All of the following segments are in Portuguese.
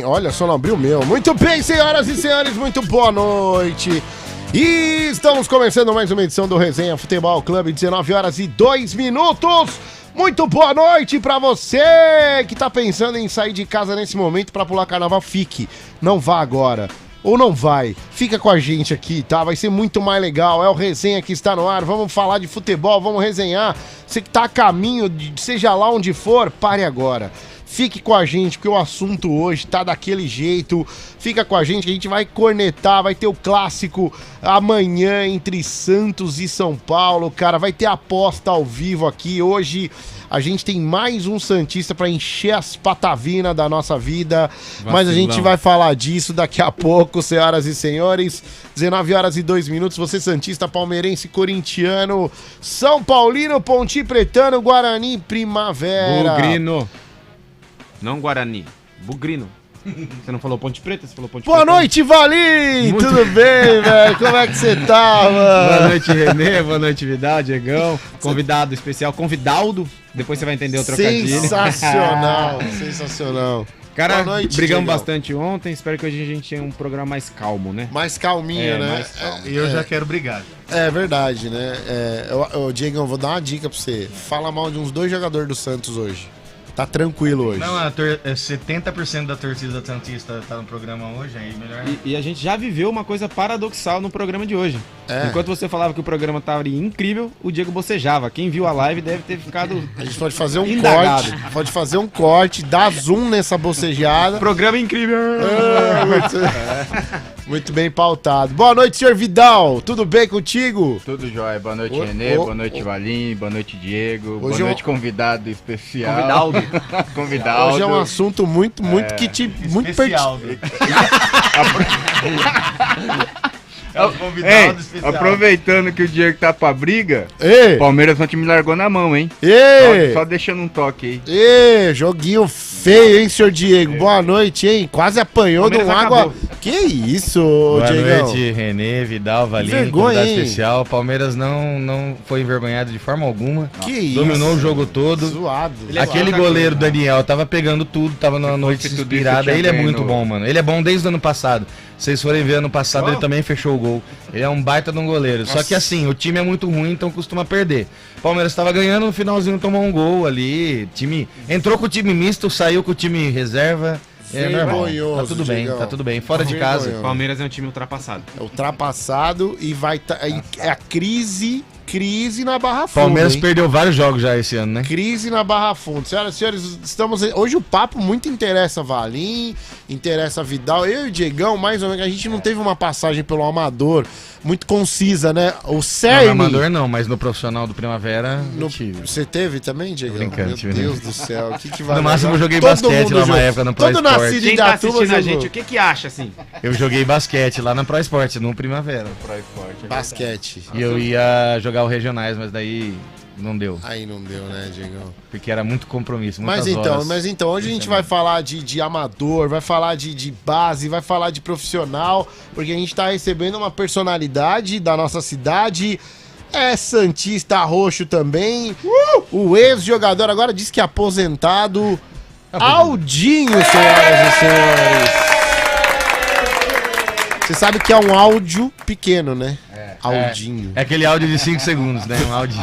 Olha, só não abriu o meu. Muito bem, senhoras e senhores, muito boa noite. E estamos começando mais uma edição do Resenha Futebol Clube, 19h02. Muito boa noite pra você que tá pensando em sair de casa nesse momento pra pular carnaval. Fique, não vá agora. Ou não vai, fica com a gente aqui, tá? Vai ser muito mais legal, é o Resenha que está no ar, vamos falar de futebol, vamos resenhar. Você que tá a caminho, seja lá onde for, pare agora. Fique com a gente, porque o assunto hoje tá daquele jeito. Fica com a gente que a gente vai cornetar, vai ter o clássico amanhã entre Santos e São Paulo, cara. Vai ter aposta ao vivo aqui. Hoje a gente tem mais um santista pra encher as patavinas da nossa vida. Vacilão. Mas a gente vai falar disso daqui a pouco, senhoras e senhores. 19h02, você santista, palmeirense, corintiano, São Paulino, Ponte Pretano, Guarani, Primavera. Bugrino. Não Guarani, Bugrino. Você não falou Ponte Preta, você falou Ponte Preta. Boa noite, Valim! Muito... Tudo bem, velho? Como é que você tá, mano? Boa noite, Renê. Boa noite, Vidal, Diegão. Convidado especial, convidaldo. Depois você vai entender o trocadilho. Sensacional, sensacional. Cara, noite, brigamos bastante ontem. Espero que hoje a gente tenha um programa mais calmo, né? Mais calminho, né? Mais calmo. E eu já quero brigar. É verdade, né? Diegão, vou dar uma dica pra você. Fala mal de uns 2 jogadores do Santos hoje. Tá tranquilo hoje. Não, 70% da torcida santista tá no programa hoje, aí melhor. E a gente já viveu uma coisa paradoxal no programa de hoje. Enquanto você falava que o programa tava incrível, o Diego bocejava. Quem viu a live deve ter ficado. A gente pode fazer um corte. Pode fazer um corte, dar zoom nessa bocejada. Programa incrível. Muito bem pautado. Boa noite, senhor Vidal. Tudo bem contigo? Tudo jóia. Boa noite, Renê. Boa noite, Valim. Boa noite, Diego. Boa noite, convidado especial. Convidado. Hoje é um assunto muito que te... muito especial. Aproveitando que o Diego tá pra briga, Palmeiras não te me largou na mão, hein? Só deixando um toque aí. Joguinho feio, hein, senhor Diego? Boa noite, hein? Quase apanhou de água. Que isso, Diego? Boa noite, Renê, Vidal, Valim, convidado especial. Palmeiras não foi envergonhado de forma alguma. Que isso? Dominou o jogo todo. Zoado. Aquele goleiro Daniel tava pegando tudo, tava numa noite inspirada. Ele é muito bom, mano. Ele é bom desde o ano passado. Se vocês forem ver, ano passado ele também fechou o gol. Ele é um baita de um goleiro. Nossa. Só que assim, o time é muito ruim, então costuma perder. O Palmeiras estava ganhando, no finalzinho tomou um gol ali. Entrou com o time misto, saiu com o time reserva. É normal. Tá tudo bem, tá tudo bem. Fora de casa. O Palmeiras é um time ultrapassado. É ultrapassado e vai... É a crise na Barra Funda. Palmeiras perdeu vários jogos já esse ano, né? Crise na Barra Funda. Senhoras e senhores, hoje o papo muito interessa Valim, interessa Vidal. Eu e o Diegão, mais ou menos, a gente não teve uma passagem pelo amador muito concisa, né? O Cerne... Não, no amador não, mas no profissional do Primavera... Você teve também, Diegão? Brincando, meu Deus do céu, o que vai... No máximo eu joguei basquete lá uma época no Pro Esporte. Quem tá assistindo a gente, o que acha, assim? Eu joguei basquete lá na Pro Esporte, no Primavera. Pro Esporte. Basquete. E eu ia jogar o Regionais, mas daí não deu. Aí não deu, né, Diegão? Porque era muito compromisso, mas então, hoje a gente vai falar de amador, vai falar de base, vai falar de profissional, porque a gente tá recebendo uma personalidade da nossa cidade, é santista roxo também, o ex-jogador agora diz que é aposentado, Aldinho, senhoras e senhores. Você sabe que é um áudio pequeno, né? Aldinho. É aquele áudio de 5 segundos, né? Um áudio.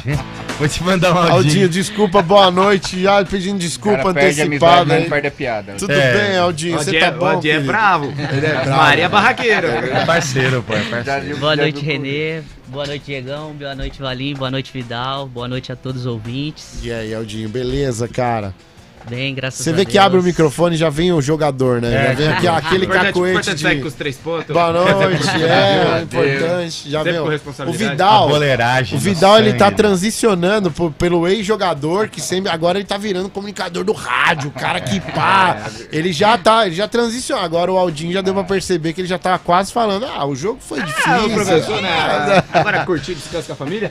Vou te mandar um áudio. Aldinho, desculpa, boa noite. Já pedindo desculpa antecipada. Não perde a piada. Tudo bem, Aldinho? Você tá bom? O Aldinho é bravo. Ele é bravo. Maria Barraqueira. É parceiro, pô. É parceiro. Boa noite, Renê. Boa noite, Diegão. Boa noite, Valim. Boa noite, Vidal. Boa noite a todos os ouvintes. E aí, Aldinho, beleza, cara? Bem, graças a Você Deus. vê que abre o microfone e já vem o jogador, né? Já vem aqui, aquele cacoete de... com os 3 pontos. Boa noite, importante. Já vem o Vidal. O Vidal, ele tá transicionando pelo ex-jogador, que sempre... Agora ele tá virando comunicador do rádio, o cara que pá. Ele já transicionou. Agora o Aldinho já deu pra perceber que ele já tava quase falando, o jogo foi difícil. O professor, né? Agora curtir, descanso com a família.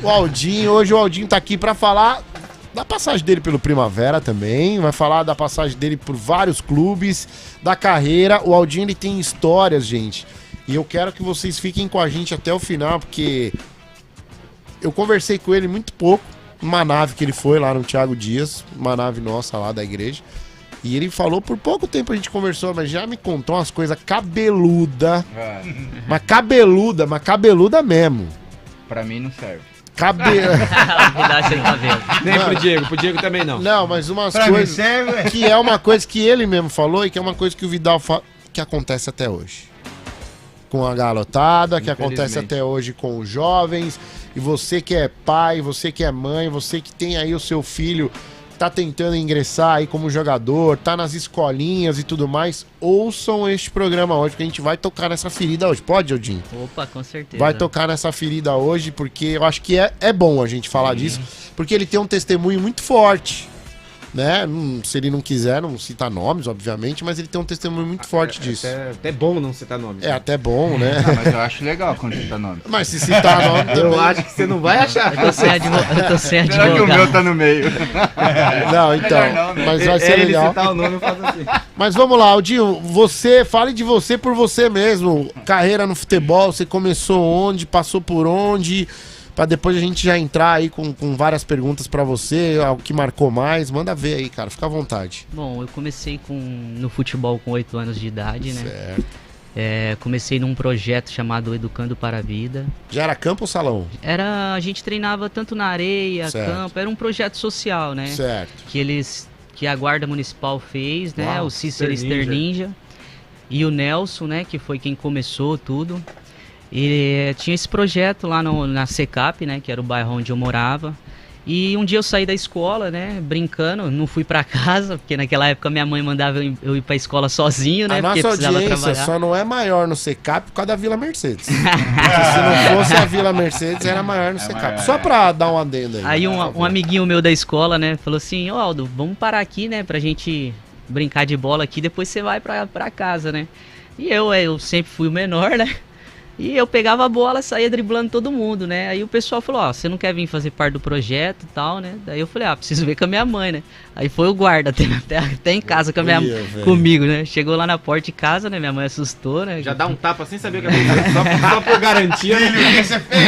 Hoje o Aldinho tá aqui pra falar... da passagem dele pelo Primavera também, vai falar da passagem dele por vários clubes, da carreira. O Aldinho, ele tem histórias, gente, e eu quero que vocês fiquem com a gente até o final, porque eu conversei com ele muito pouco, numa nave que ele foi lá no Thiago Dias, uma nave nossa lá da igreja, E ele falou, por pouco tempo a gente conversou, mas já me contou umas coisas cabeluda. Mas cabeluda mesmo. Pra mim não serve. Nem pro Diego também não. Não, mas umas coisas que é uma coisa que ele mesmo falou e que é uma coisa que o Vidal fala, que acontece até hoje. Com a garotada, que acontece até hoje com os jovens. E você que é pai, você que é mãe, você que tem aí o seu filho, tá tentando ingressar aí como jogador, tá nas escolinhas e tudo mais, ouçam este programa hoje, porque a gente vai tocar nessa ferida hoje. Pode, Odinho? Opa, com certeza. Vai tocar nessa ferida hoje, porque eu acho que é bom a gente falar disso, porque ele tem um testemunho muito forte, né? Se ele não quiser, não citar nomes, obviamente, mas ele tem um testemunho muito forte disso. É até bom não citar nomes. É até bom, né? Não, mas eu acho legal quando citar nomes. Mas se citar nome também... Eu acho que você não vai achar. Eu tô sem advogado. Será que o meu tá no meio? Não, então, mas vai ser legal. Ele citar o nome, eu faço assim. Mas vamos lá, Aldinho, fale de você por você mesmo. Carreira no futebol, você começou onde, passou por onde... Pra depois a gente já entrar aí com várias perguntas pra você, o que marcou mais. Manda ver aí, cara, fica à vontade. Bom, eu comecei no futebol com 8 anos de idade, né? Certo. Comecei num projeto chamado Educando para a Vida. Já era campo ou salão? A gente treinava tanto na areia, campo, era um projeto social, né? Certo. Que a Guarda Municipal fez, né? Uau, o Cícero Ster Ninja e o Nelson, né? Que foi quem começou tudo. E tinha esse projeto lá na Secap, né, que era o bairro onde eu morava. E um dia eu saí da escola, né, brincando, não fui pra casa, porque naquela época minha mãe mandava eu ir pra escola sozinho, né, porque precisava trabalhar. A nossa audiência só não é maior no Secap por causa da Vila Mercedes. Porque se não fosse a Vila Mercedes, era maior no Secap. Só pra dar um adendo aí. Aí um amiguinho meu da escola, né, falou assim, ô Aldo, vamos parar aqui, né, pra gente brincar de bola aqui, depois você vai pra casa, né. E eu sempre fui o menor, né. E eu pegava a bola, saía driblando todo mundo, né? Aí o pessoal falou, você não quer vir fazer parte do projeto e tal, né? Daí eu falei, preciso ver com a minha mãe, né? Aí foi o guarda até em casa comigo, né? Chegou lá na porta de casa, né? Minha mãe assustou, né? Já dá um tapa sem saber o que aconteceu, só por garantia. Filho, o que você fez?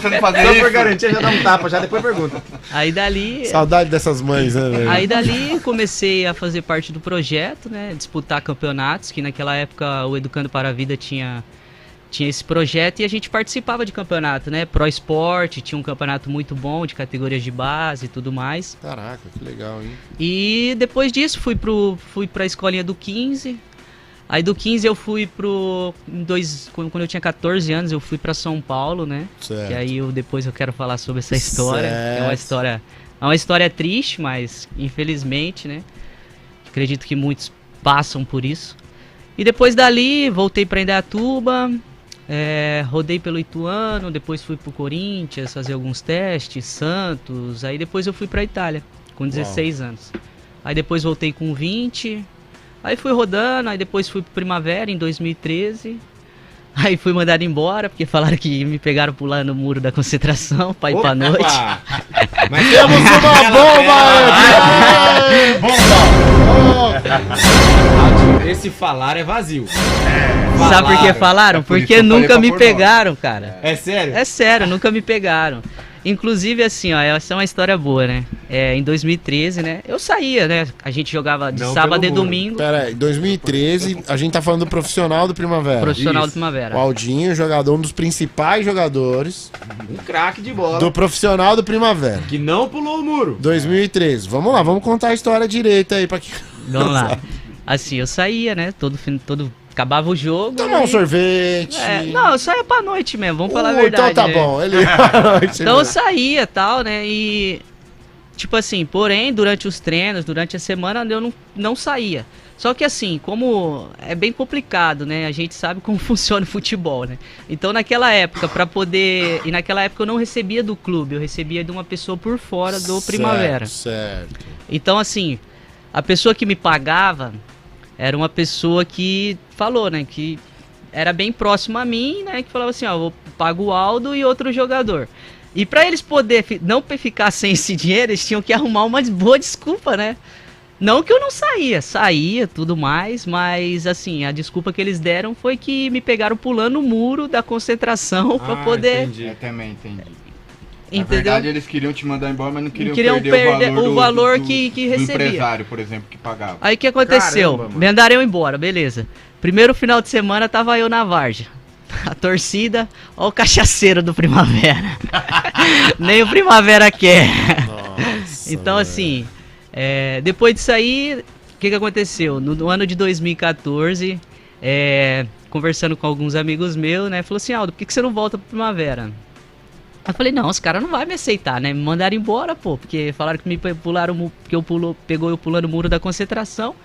Você não fazer só isso? Por garantia já dá um tapa, já depois pergunta. Aí dali... Saudade dessas mães, né, velho? Aí dali comecei a fazer parte do projeto, né? Disputar campeonatos, que naquela época o Educando para a Vida tinha esse projeto e a gente participava de campeonato, né? Pro Esporte, tinha um campeonato muito bom de categorias de base e tudo mais. Caraca, que legal, hein? E depois disso fui pra escolinha do 15. Aí do 15 eu fui quando eu tinha 14 anos, eu fui pra São Paulo, né? Certo. E aí depois eu quero falar sobre essa história. É uma história triste, mas infelizmente, né? Acredito que muitos passam por isso. E depois dali voltei pra Indaiatuba. Rodei pelo Ituano, depois fui pro Corinthians fazer alguns testes, Santos, aí depois eu fui pra Itália com 16 anos. Aí depois voltei com 20, aí fui rodando, aí depois fui pro Primavera em 2013. Aí fui mandado embora, porque falaram que me pegaram pulando no muro da concentração pra ir pra noite. Mas temos uma bomba! Esse falar é vazio. Sabe por que falaram? Porque nunca me pegaram, cara. É sério? É sério, nunca me pegaram. Inclusive, assim, essa é uma história boa, né? Em 2013, né? Eu saía, né? A gente jogava de sábado e domingo. Pera aí, 2013, a gente tá falando do profissional do Primavera. Profissional do Primavera. O Aldinho, jogador, um dos principais jogadores. Um craque de bola. Do profissional do Primavera. Que não pulou o muro. 2013. Vamos lá, vamos contar a história direita aí pra quem... Vamos lá. Assim, eu saía, né? Acabava o jogo. Tomar um sorvete. Não, eu saía pra noite mesmo, vamos falar a verdade. Então tá bom. Ele ia pra noite. Então eu saía e tal, né? E, tipo assim, porém, durante os treinos, durante a semana, eu não saía. Só que assim, como é bem complicado, né? A gente sabe como funciona o futebol, né? Então naquela época, E naquela época eu não recebia do clube, eu recebia de uma pessoa por fora do Primavera. Certo. Então assim, a pessoa que me pagava era uma pessoa que falou, né, que era bem próxima a mim, né, que falava assim, eu pago o Aldo e outro jogador. E para eles não ficar sem esse dinheiro, eles tinham que arrumar uma boa desculpa, né? Não que eu não saía, tudo mais, mas assim, a desculpa que eles deram foi que me pegaram pulando o muro da concentração para poder... Entendi. Eu também entendi. Na verdade, eles queriam te mandar embora, mas não queriam perder o valor que recebia. Do empresário, por exemplo, que pagava. Aí o que aconteceu? Caramba, mandaram eu embora, beleza. Primeiro final de semana tava eu na várzea. A torcida, ó o cachaceiro do Primavera. Nem o Primavera quer. Nossa, então, assim, depois disso aí, o que aconteceu? No ano de 2014, conversando com alguns amigos meus, né? Falou assim, Aldo, por que você não volta pro Primavera? Eu falei, não, os caras não vão me aceitar, né? Me mandaram embora, pô, porque falaram que me pularam, que pegou eu pulando o muro da concentração.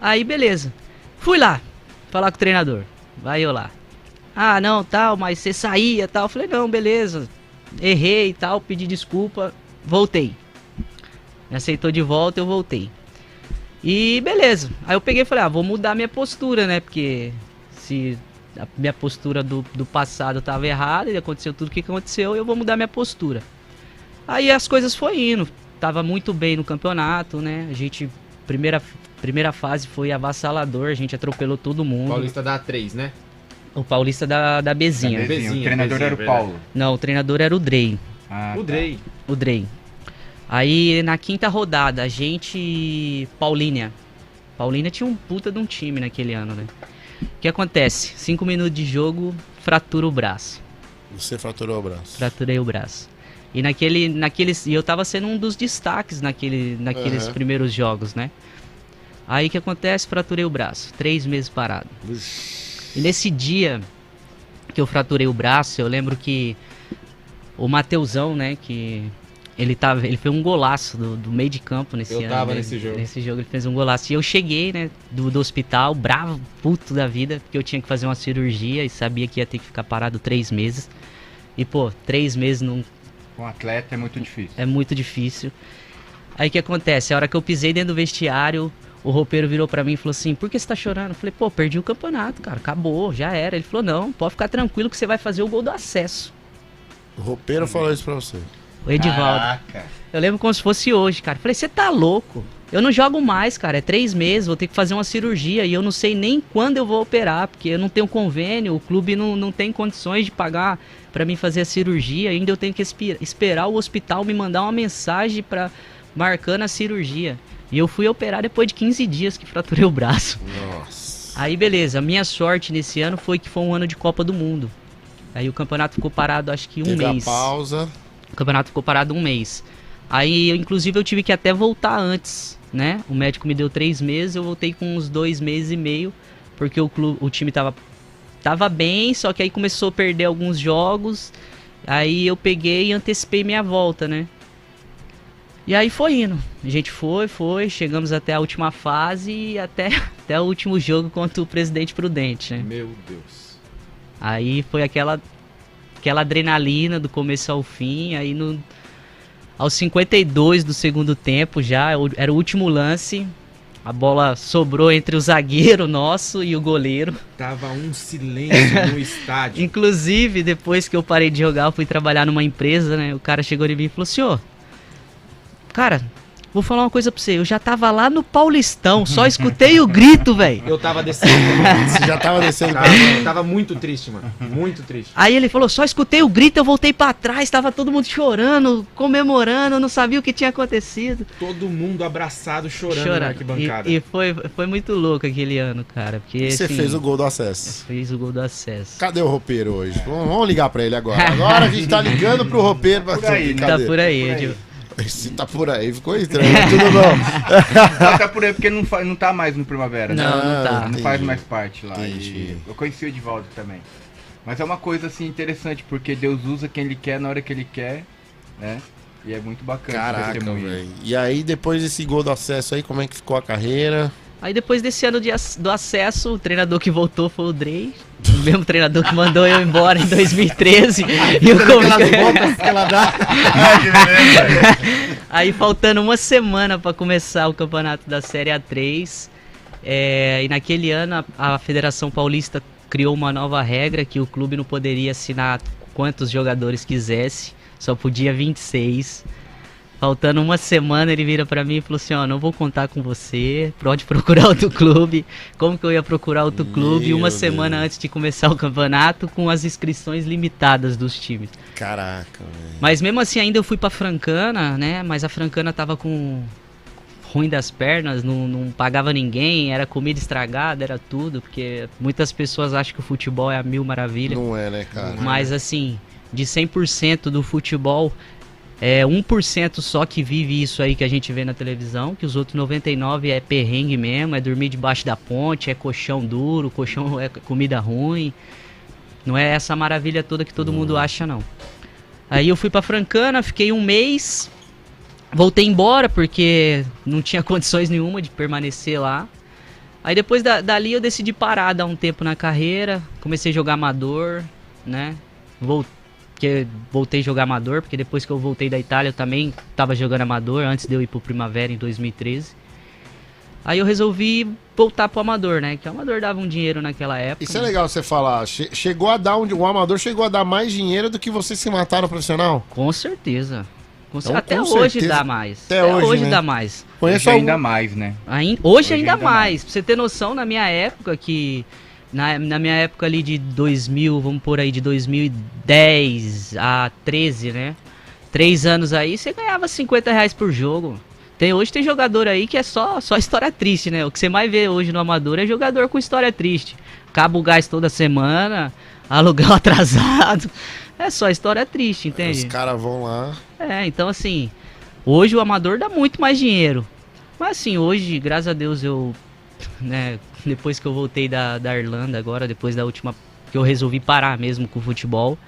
Aí, beleza. Fui lá, falar com o treinador. Vai eu lá. Ah, não, tal, mas você saía, tal. Eu falei, não, beleza. Errei e tal, pedi desculpa, voltei. Me aceitou de volta, eu voltei. E beleza. Aí eu peguei e falei, vou mudar minha postura, né? Porque se a minha postura do passado tava errada e aconteceu tudo o que aconteceu, eu vou mudar minha postura. Aí as coisas foram indo. Tava muito bem no campeonato, né? A gente, primeira fase foi avassalador, a gente atropelou todo mundo. Paulista da A3, né? O Paulista da Bezinha. O treinador era o Paulo. Não, o treinador era o Drey. O Drey. Aí na quinta rodada, a gente... Paulínia tinha um puta de um time naquele ano, né? O que acontece? 5 minutos de jogo, fratura o braço. Você fraturou o braço? Fraturei o braço. E e eu tava sendo um dos destaques naqueles primeiros jogos, né? Aí o que acontece? Fraturei o braço. 3 meses parado. E nesse dia que eu fraturei o braço, eu lembro que o Mateusão, né, que ele fez um golaço do meio de campo nesse ano. Eu tava nesse jogo. Nesse jogo ele fez um golaço. E eu cheguei, né, do hospital, bravo, puto da vida, porque eu tinha que fazer uma cirurgia e sabia que ia ter que ficar parado 3 meses. E, pô, 3 meses não... Com um atleta é muito difícil. É muito difícil. Aí o que acontece? A hora que eu pisei dentro do vestiário... O roupeiro virou pra mim e falou assim, por que você tá chorando? Eu falei, pô, perdi o campeonato, cara, acabou, já era. Ele falou, não, pode ficar tranquilo que você vai fazer o gol do acesso. O roupeiro falou isso pra você? O Edivaldo. Caraca. Eu lembro como se fosse hoje, cara. Eu falei, você tá louco? Eu não jogo mais, cara, é 3 meses, vou ter que fazer uma cirurgia e eu não sei nem quando eu vou operar, porque eu não tenho convênio, o clube não tem condições de pagar pra mim fazer a cirurgia, ainda eu tenho que esperar o hospital me mandar uma mensagem marcando a cirurgia. E eu fui operar depois de 15 dias que fraturei o braço. Nossa. Aí beleza, a minha sorte nesse ano foi que foi um ano de Copa do Mundo. Aí o campeonato ficou parado acho que um mês. A pausa. O campeonato ficou parado 1 mês. Aí inclusive eu tive que até voltar antes, né? O médico me deu 3 meses, eu voltei com uns 2 meses e meio. Porque o time tava bem, só que aí começou a perder alguns jogos. Aí eu peguei e antecipei minha volta, né? E aí foi indo, a gente foi, chegamos até a última fase e até o último jogo contra o Presidente Prudente, né? Meu Deus. Aí foi aquela adrenalina do começo ao fim, aí aos 52 do segundo tempo já, era o último lance, a bola sobrou entre o zagueiro nosso e o goleiro. Tava um silêncio no estádio. Inclusive, depois que eu parei de jogar, eu fui trabalhar numa empresa, né? O cara chegou em mim e falou, senhor... Cara, vou falar uma coisa pra você. Eu já tava lá no Paulistão, só escutei o grito, velho. Eu tava descendo. Você já tava descendo. Eu tava muito triste, mano. Muito triste. Aí ele falou, só escutei o grito, eu voltei pra trás, tava todo mundo chorando, comemorando, não sabia o que tinha acontecido. Todo mundo abraçado, chorando na arquibancada. E foi muito louco aquele ano, cara. Porque, você assim, fez o gol do acesso. Fez o gol do acesso. Cadê o roupeiro hoje? Vamos ligar pra ele agora. Agora a gente tá ligando pro roupeiro. Tá por aí. Se tá por aí, ficou estranho, mas tudo bom. Tá por aí porque não tá mais no Primavera. Não, não tá. Não faz mais parte lá. Eu conheci o Edivaldo também. Mas é uma coisa assim interessante, porque Deus usa quem Ele quer na hora que Ele quer, né? E é muito bacana. Caraca, velho. E aí, depois desse gol do acesso aí, como é que ficou a carreira? Aí depois desse ano do acesso, o treinador que voltou foi o Drey. O mesmo treinador que mandou eu embora em 2013. E o voltas que ela dá. Aí faltando uma semana para começar o campeonato da Série A3. E naquele ano a Federação Paulista criou uma nova regra que o clube não poderia assinar quantos jogadores quisesse. Só podia 26. Faltando uma semana, ele vira pra mim e falou assim, ó, não vou contar com você, pode procurar outro clube. Como que eu ia procurar outro clube uma semana antes de começar o campeonato com as inscrições limitadas dos times? Caraca, velho. Mas mesmo assim ainda eu fui pra Francana, né? Mas a Francana tava com ruim das pernas, não pagava ninguém, era comida estragada, era tudo, porque muitas pessoas acham que o futebol é a mil maravilhas. Não é, né, cara? Mas assim, de 100% do futebol, é 1% só que vive isso aí que a gente vê na televisão, que os outros 99% é perrengue mesmo, é dormir debaixo da ponte, é colchão duro, colchão é comida ruim. Não é essa maravilha toda que todo mundo acha, não. Aí eu fui pra Francana, fiquei um mês, voltei embora porque não tinha condições nenhuma de permanecer lá. Aí depois dali eu decidi parar, dar um tempo na carreira, comecei a jogar amador, né? Voltei a jogar amador, porque depois que eu voltei da Itália eu também estava jogando amador, antes de eu ir pro Primavera em 2013. Aí eu resolvi voltar pro amador, né? Que o amador dava um dinheiro naquela época. Isso é legal você falar. Chegou a dar o amador chegou a dar mais dinheiro do que você se matar no profissional? Com certeza. Então, até com hoje certeza. dá mais. Até hoje, né? Dá mais. Conheço Hoje ainda mais, né? Hoje ainda mais. Pra você ter noção, na minha época, que na minha época ali de 2000, vamos por aí, de 2010 a 13, né? 3 anos aí, você ganhava R$50 por jogo. Hoje tem jogador aí que é só história triste, né? O que você mais vê hoje no amador é jogador com história triste. Acaba o gás toda semana, aluguel atrasado. É só história triste, entende? Os caras vão lá. Então assim, hoje o amador dá muito mais dinheiro. Mas assim, hoje, graças a Deus, eu, né, depois que eu voltei da Irlanda agora, depois da última, que eu resolvi parar mesmo com o futebol,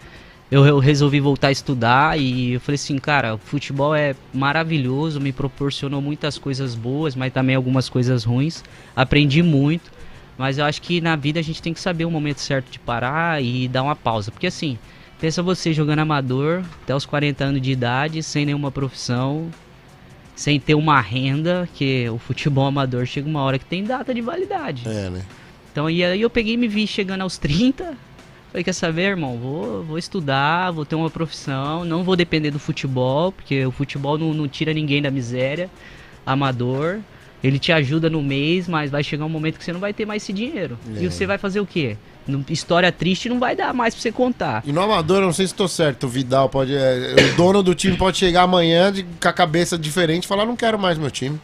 eu resolvi voltar a estudar e eu falei assim, cara, o futebol é maravilhoso, me proporcionou muitas coisas boas, mas também algumas coisas ruins. Aprendi muito, mas eu acho que na vida a gente tem que saber o momento certo de parar e dar uma pausa. Porque assim, pensa você jogando amador até os 40 anos de idade, sem nenhuma profissão, sem ter uma renda, que o futebol amador chega uma hora que tem data de validade. Né? Então e aí eu peguei e me vi chegando aos 30... Falei, quer saber, irmão, vou estudar, vou ter uma profissão, não vou depender do futebol, porque o futebol não tira ninguém da miséria, amador, ele te ajuda no mês, mas vai chegar um momento que você não vai ter mais esse dinheiro. E você vai fazer o quê? História triste não vai dar mais pra você contar. E no amador, eu não sei se estou certo, o Vidal pode... o dono do time pode chegar amanhã com a cabeça diferente e falar, não quero mais meu time.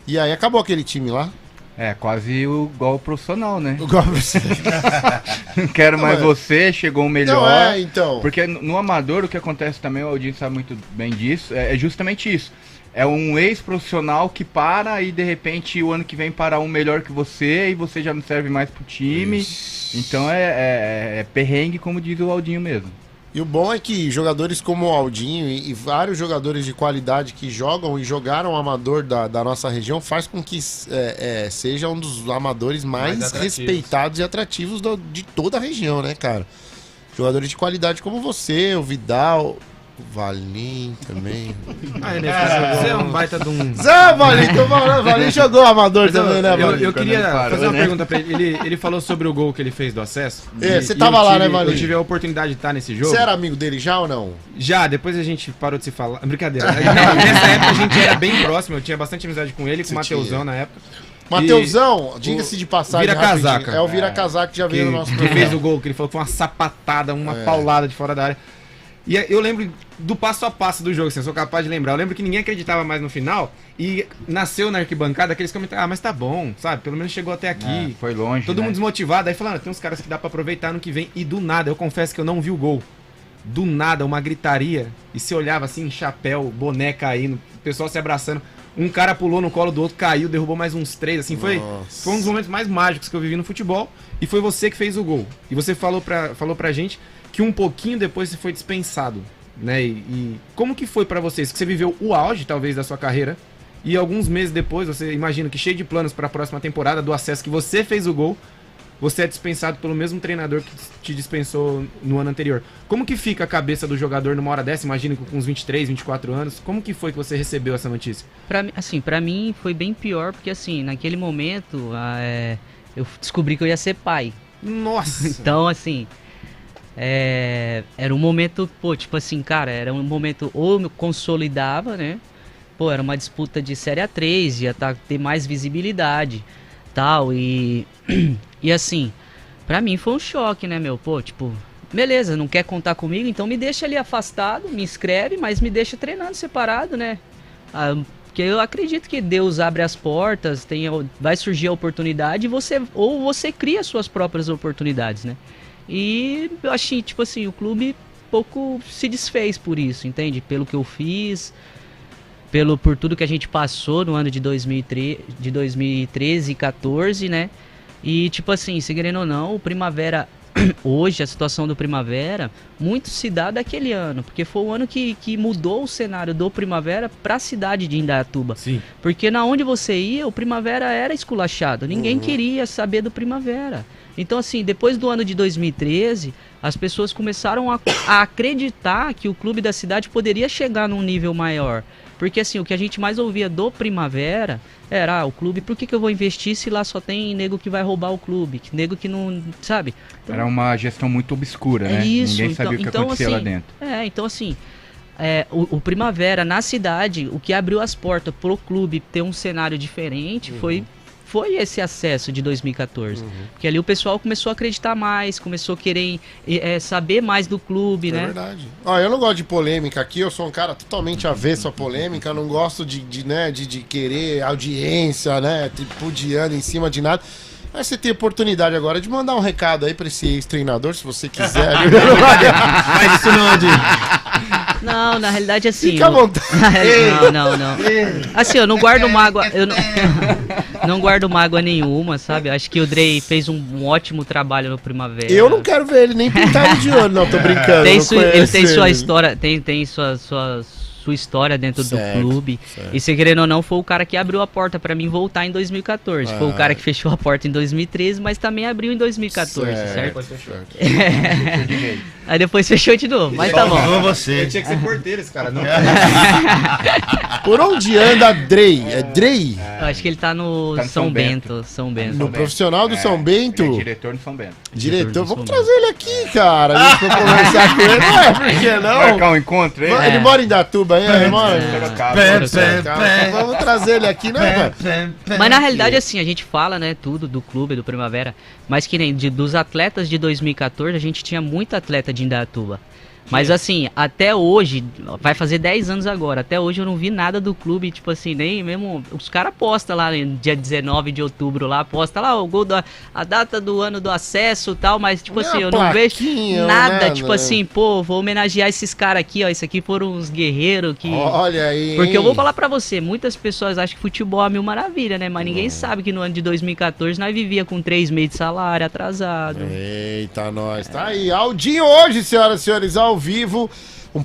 E aí acabou aquele time lá. É, quase igual o profissional, né? Igual profissional. Não quero mais você, chegou um melhor. Não, então. Porque no amador o que acontece também, o Aldinho sabe muito bem disso, é justamente isso. É um ex-profissional que para e de repente o ano que vem para um melhor que você e você já não serve mais pro time. Isso. Então é perrengue, como diz o Aldinho mesmo. E o bom é que jogadores como o Aldinho e vários jogadores de qualidade que jogam e jogaram amador da nossa região faz com que seja um dos amadores mais respeitados e atrativos de toda a região, né, cara? Jogadores de qualidade como você, o Vidal, o Valim também. Você é um baita de um... Valim jogou amador também, né, Valim? Eu queria fazer uma pergunta pra ele. Ele falou sobre o gol que ele fez do acesso. Você tava lá, né, Valim? Eu tive a oportunidade de estar nesse jogo. Você era amigo dele já ou não? Já, depois a gente parou de se falar. Brincadeira. Nessa época a gente era bem próximo, eu tinha bastante amizade com ele, com o Mateusão na época. Mateusão, diga-se de passagem, vira-casaca. É o vira-casaca que já veio no nosso programa. Que fez o gol, que ele falou que foi uma sapatada, uma paulada de fora da área. E eu lembro do passo a passo do jogo, assim, eu sou capaz de lembrar. Eu lembro que ninguém acreditava mais no final e nasceu na arquibancada aqueles comentários, mas tá bom, sabe? Pelo menos chegou até aqui. Foi longe, todo mundo desmotivado. Aí falando, tem uns caras que dá pra aproveitar no que vem. E do nada, eu confesso que eu não vi o gol. Do nada, uma gritaria. E se olhava assim, chapéu, boné caindo, o pessoal se abraçando. Um cara pulou no colo do outro, caiu, derrubou mais uns 3, assim, foi um dos momentos mais mágicos que eu vivi no futebol. E foi você que fez o gol. E você falou pra gente que um pouquinho depois você foi dispensado, né? E como que foi pra vocês? Que você viveu o auge, talvez, da sua carreira, e alguns meses depois, você imagina que cheio de planos para a próxima temporada, do acesso que você fez o gol, você é dispensado pelo mesmo treinador que te dispensou no ano anterior. Como que fica a cabeça do jogador numa hora dessa? Imagina com uns 23, 24 anos. Como que foi que você recebeu essa notícia? Pra mim foi bem pior, porque assim, naquele momento eu descobri que eu ia ser pai. Nossa! Então, assim... era um momento, tipo assim, cara, era um momento ou eu consolidava, né? pô, era uma disputa de Série A3, ia ter mais visibilidade, tal, e assim, pra mim foi um choque, né, meu, pô, tipo, beleza, não quer contar comigo, então me deixa ali afastado, me inscreve, mas me deixa treinando separado, né, porque eu acredito que Deus abre as portas, vai surgir a oportunidade, ou você cria suas próprias oportunidades, né, e eu achei, tipo assim, o clube pouco se desfez por isso, entende, pelo que eu fiz, por tudo que a gente passou no ano de 2013 e 14, né? E tipo assim, se querendo ou não, o Primavera, hoje a situação do Primavera, muito se dá daquele ano, porque foi o ano que mudou o cenário do Primavera para a cidade de Indaiatuba. Sim. Porque na onde você ia, o Primavera era esculachado, ninguém queria saber do Primavera. Então assim, depois do ano de 2013, as pessoas começaram a acreditar que o clube da cidade poderia chegar num nível maior. Porque assim, o que a gente mais ouvia do Primavera era, o clube, por que eu vou investir se lá só tem nego que vai roubar o clube? Nego que não, sabe? Então, era uma gestão muito obscura, né? Isso, ninguém sabia o que acontecia assim, lá dentro. Então assim, o Primavera na cidade, o que abriu as portas pro clube ter um cenário diferente foi esse acesso de 2014. Porque ali o pessoal começou a acreditar mais, começou a querer saber mais do clube, né? É verdade. Eu não gosto de polêmica aqui, eu sou um cara totalmente avesso à polêmica, não gosto de querer audiência, né? Tripudiando em cima de nada. Mas você tem oportunidade agora de mandar um recado aí pra esse ex-treinador, se você quiser. Faz isso não, Adinho. Não, na realidade assim... Fica à vontade. Não. Assim, eu não guardo mágoa... Eu não guardo mágoa nenhuma, sabe? Acho que o Drey fez um ótimo trabalho no Primavera. Eu não quero ver ele nem pintado de olho, não, tô brincando. Ele tem sua história, tem sua história dentro do clube. Certo. E se querendo ou não, foi o cara que abriu a porta pra mim voltar em 2014. Foi o cara que fechou a porta em 2013, mas também abriu em 2014, certo? Aí depois fechou de novo, mas tá bom. Você. Eu tinha que ser porteiro esse cara, não. Por onde anda Drey? É Drey? Eu acho que ele tá no Tá no São São Bento. São Bento. No profissional do São Bento? Ele é diretor do São Bento. Diretor, vamos São trazer ele aqui, cara. A gente vai conversar com ele. Não é, por que não? Marcar um encontro, hein? Ele mora em Datuba aí, ele mora? Vamos Vamos trazer ele aqui, né, Mas na realidade, assim, a gente fala, né, tudo do clube, do Primavera, mas que nem dos atletas de 2014, a gente tinha muito atleta de Indaiatuba. Mas assim, até hoje, vai fazer 10 anos agora, até hoje eu não vi nada do clube, tipo assim, nem mesmo, os caras postam lá no dia 19 de outubro lá, posta lá o gol a data do ano do acesso e tal, mas tipo assim, eu não vejo nada, tipo assim, pô, vou homenagear esses caras aqui, ó, esses aqui foram uns guerreiros que... Olha aí, porque eu vou falar pra você, muitas pessoas acham que futebol é mil maravilha, né, mas ninguém sabe que no ano de 2014 nós vivia com 3 meses de salário atrasado. Eita, nós, tá aí, Aldinho hoje, senhoras e senhores, ao vivo,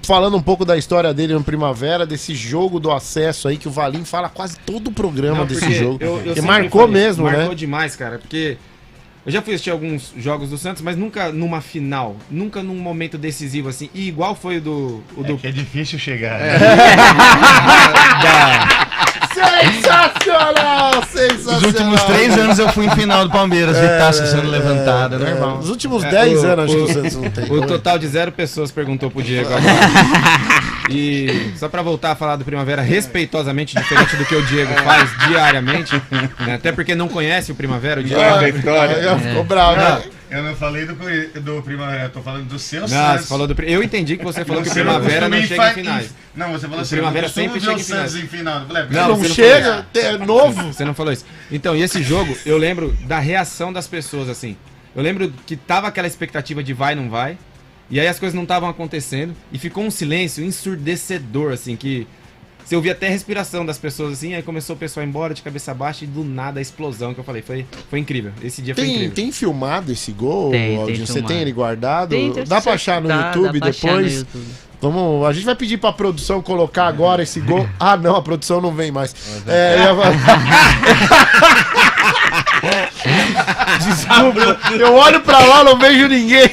falando um pouco da história dele no Primavera, desse jogo do acesso aí, que o Valim fala quase todo o programa desse jogo. Eu marcou mesmo, né? Marcou demais, cara, porque eu já fui assistir alguns jogos do Santos, mas nunca numa final, nunca num momento decisivo assim, e igual foi o do... Que é difícil chegar. Sensacional! Sensacional! Os últimos 3 anos eu fui em final do Palmeiras, de taça sendo levantada, né, irmão? Os últimos 10 anos acho que o Santos não tem. O total de 0 pessoas perguntou pro Diego agora. E só pra voltar a falar do Primavera respeitosamente, diferente do que o Diego faz diariamente, né? Até porque não conhece o Primavera, o Diego Ficou bravo, né? Eu não falei do Primavera, eu tô falando do seu Não, Santos. você falou eu entendi que você falou que o Você Primavera não costuma chega em finais. Não, você falou O assim, Primavera eu costumo sempre ver chega o em Santos finais. em final. Não, Não você não chega, é novo. Você não falou isso. Então, e esse jogo, eu lembro da reação das pessoas, assim. Eu lembro que tava aquela expectativa de vai, não vai. E aí as coisas não estavam acontecendo. E ficou um silêncio ensurdecedor, assim, que... Você ouvia até a respiração das pessoas, assim. Aí começou o pessoal a ir embora de cabeça baixa e do nada a explosão que eu falei. Foi incrível. Esse dia foi incrível. Tem filmado esse gol, Tem Aldinho? Você filmado. tem ele guardado? Tem, Dá pra achar no YouTube dá pra achar no depois? YouTube. A gente vai pedir pra produção colocar agora esse gol. Ah, não, a produção não vem mais. Desculpa, eu olho pra lá, não vejo ninguém.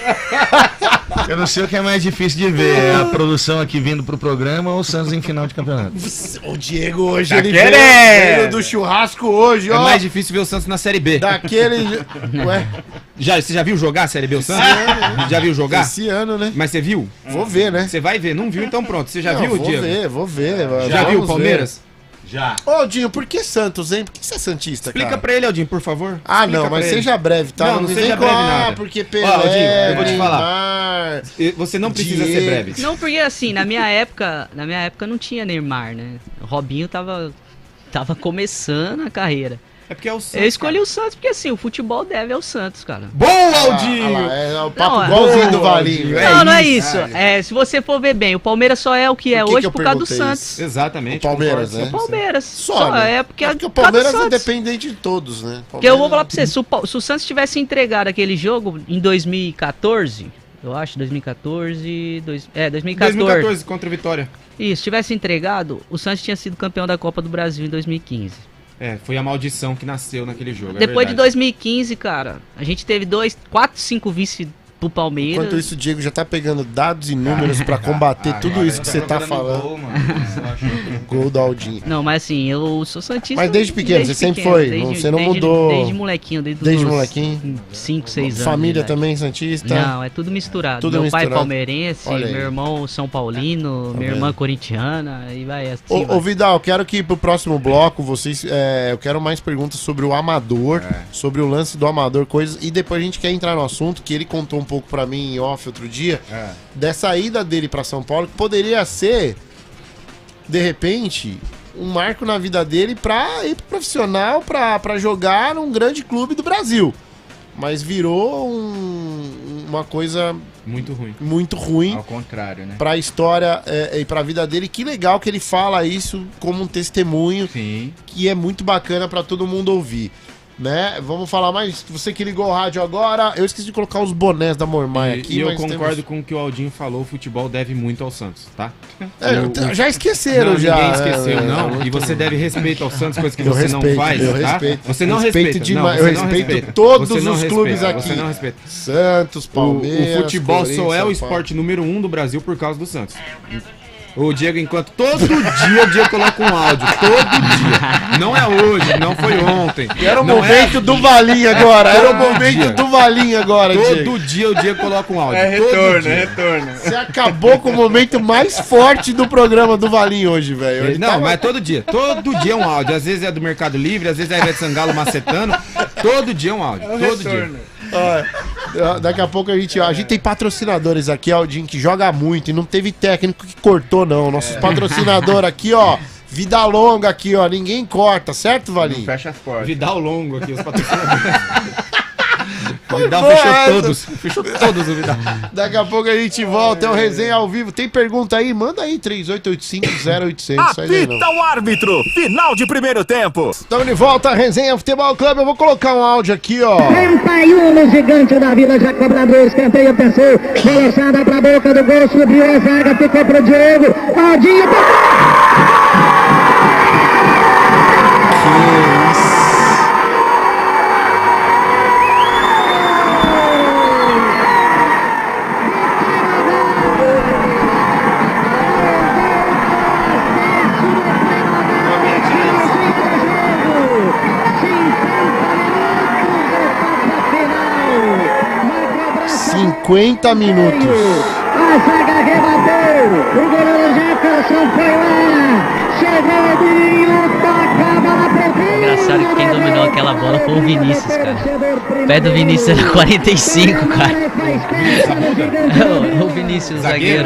Eu não sei o que é mais difícil de ver, a produção aqui vindo pro programa ou o Santos em final de campeonato. O Diego hoje, Tá ele querendo! veio do churrasco hoje, É ó. mais difícil ver o Santos na Série B. Daquele... Ué, Você já viu jogar a Série B o Santos? Já viu jogar? esse ano, né? Mas você viu? Vou ver, né? Você vai ver. Não viu, então pronto. Você já Não, viu, Diego? Vou ver. Já viu o Vamos Palmeiras? Já. Ô, Aldinho, por que Santos, hein? Por que você é santista, Explica cara? pra ele, Aldinho, por favor. Ah, Explica não, mas pra ele. seja breve, tá? Não me seja vem breve com, nada. porque Ó, Aldinho, eu vou te falar. Neymar. Você não precisa ser Diego. breve. Não, porque assim, na minha época não tinha Neymar, né? O Robinho tava começando a carreira. É porque é o Santos. Eu escolhi o Santos porque assim, o futebol deve ao Santos, cara. Bom, Aldinho! Ah lá, é o papo Não, igualzinho do boa, Valinho. Não, não é isso. Se você for ver bem, o Palmeiras só é o que é Por que hoje que eu por causa do perguntei Santos. Exatamente. O Palmeiras, concordo, né? O Palmeiras. Só, né? é porque, É porque o por causa do Palmeiras é Santos. dependente de todos, né? Porque eu vou falar pra você, se o Santos tivesse entregado aquele jogo em 2014, eu acho, 2014, 2014 contra o Vitória. Isso, tivesse entregado, o Santos tinha sido campeão da Copa do Brasil em 2015. Foi a maldição que nasceu naquele jogo. Depois de 2015, cara, a gente teve 5 vice pro Palmeiras. Enquanto isso, o Diego já tá pegando dados e números pra combater tudo isso que você tá falando. Gol do Aldinho. Não, mas assim, eu sou santista. Mas desde pequeno, você sempre foi? Você não mudou? Desde molequinho, Desde molequinho? 5, 6 anos. Família de idade. também santista? Não, é tudo misturado. Tudo meu pai misturado. palmeirense, Olha aí. meu irmão São Paulino, minha vendo? irmã corintiana, e vai assim. Ô Vidal, quero que pro próximo bloco vocês. Eu quero mais perguntas sobre o Amador, sobre o lance do Amador, coisas. E depois a gente quer entrar no assunto que ele contou um pouco pra mim em off outro dia, dessa ida dele pra São Paulo, que poderia ser, de repente, um marco na vida dele pra ir pro profissional, pra jogar num grande clube do Brasil. Mas virou uma coisa Muito ruim. muito ruim. Ao contrário, né? Pra história e pra vida dele. Que legal que ele fala isso como um testemunho, Sim. que é muito bacana pra todo mundo ouvir, né? Vamos falar mais. Você que ligou o rádio agora, eu esqueci de colocar os bonés da Mormaia aqui. E eu mas concordo com o que o Aldinho falou, o futebol deve muito ao Santos, tá? já esqueceram, Não, já. ninguém esqueceu, né? não. Muito E você deve respeito ao Santos, coisa que Eu você respeito, não faz, eu tá? respeito. Você não Respeito respeita. demais, Não, eu você não respeito respeita. todos Você não os respeita, clubes aqui. Você não respeita. Santos, Palmeiras. O futebol só é o Corinthians, esporte número 1 do Brasil por causa do Santos. O Diego, enquanto todo dia o Diego coloca um áudio, todo dia. Não é hoje, não foi ontem. Era o não momento do Valinho agora. Era o Todo momento dia. do Valinho agora, Diego. Todo dia o Diego coloca um áudio. todo retorno, dia. retorno. Você acabou com o momento mais forte do programa do Valinho hoje, velho. Ele Não, tava- mas todo dia. Todo dia é um áudio. Às vezes é do Mercado Livre, às vezes é a Ivete Sangalo macetando. Todo dia é um áudio. Todo dia. Ó, daqui a pouco a gente tem patrocinadores aqui, Aldinho, que joga muito e não teve técnico que cortou, não. Nossos patrocinadores aqui, ó, vida longa aqui, ó, ninguém corta, certo, Não Valinho? fecha as portas. Vidal longo aqui, os patrocinadores. O Vidal boa fechou essa. todos. Fechou todos o Vidal. Daqui a pouco a gente volta, é o Resenha ao vivo. Tem pergunta aí? Manda aí, 3885-0800. Apita o árbitro, final de primeiro tempo. Estamos de volta, Resenha Futebol Clube. Eu vou colocar um áudio aqui, ó. 31 no gigante da Vila, já cobrador, escanteio, pensou, balançada pra boca do gol, subiu a zaga, ficou pro Diego, Aldinho, Final. 50 minutos. a zaga rebateu, o goleiro Jefferson foi lá, chegou o Dinho, toca a bola pro Vinho. Engraçado que quem dominou aquela bola foi o Vinícius, cara. O pé do Vinícius era 45, cara. O Vinícius, zagueiro.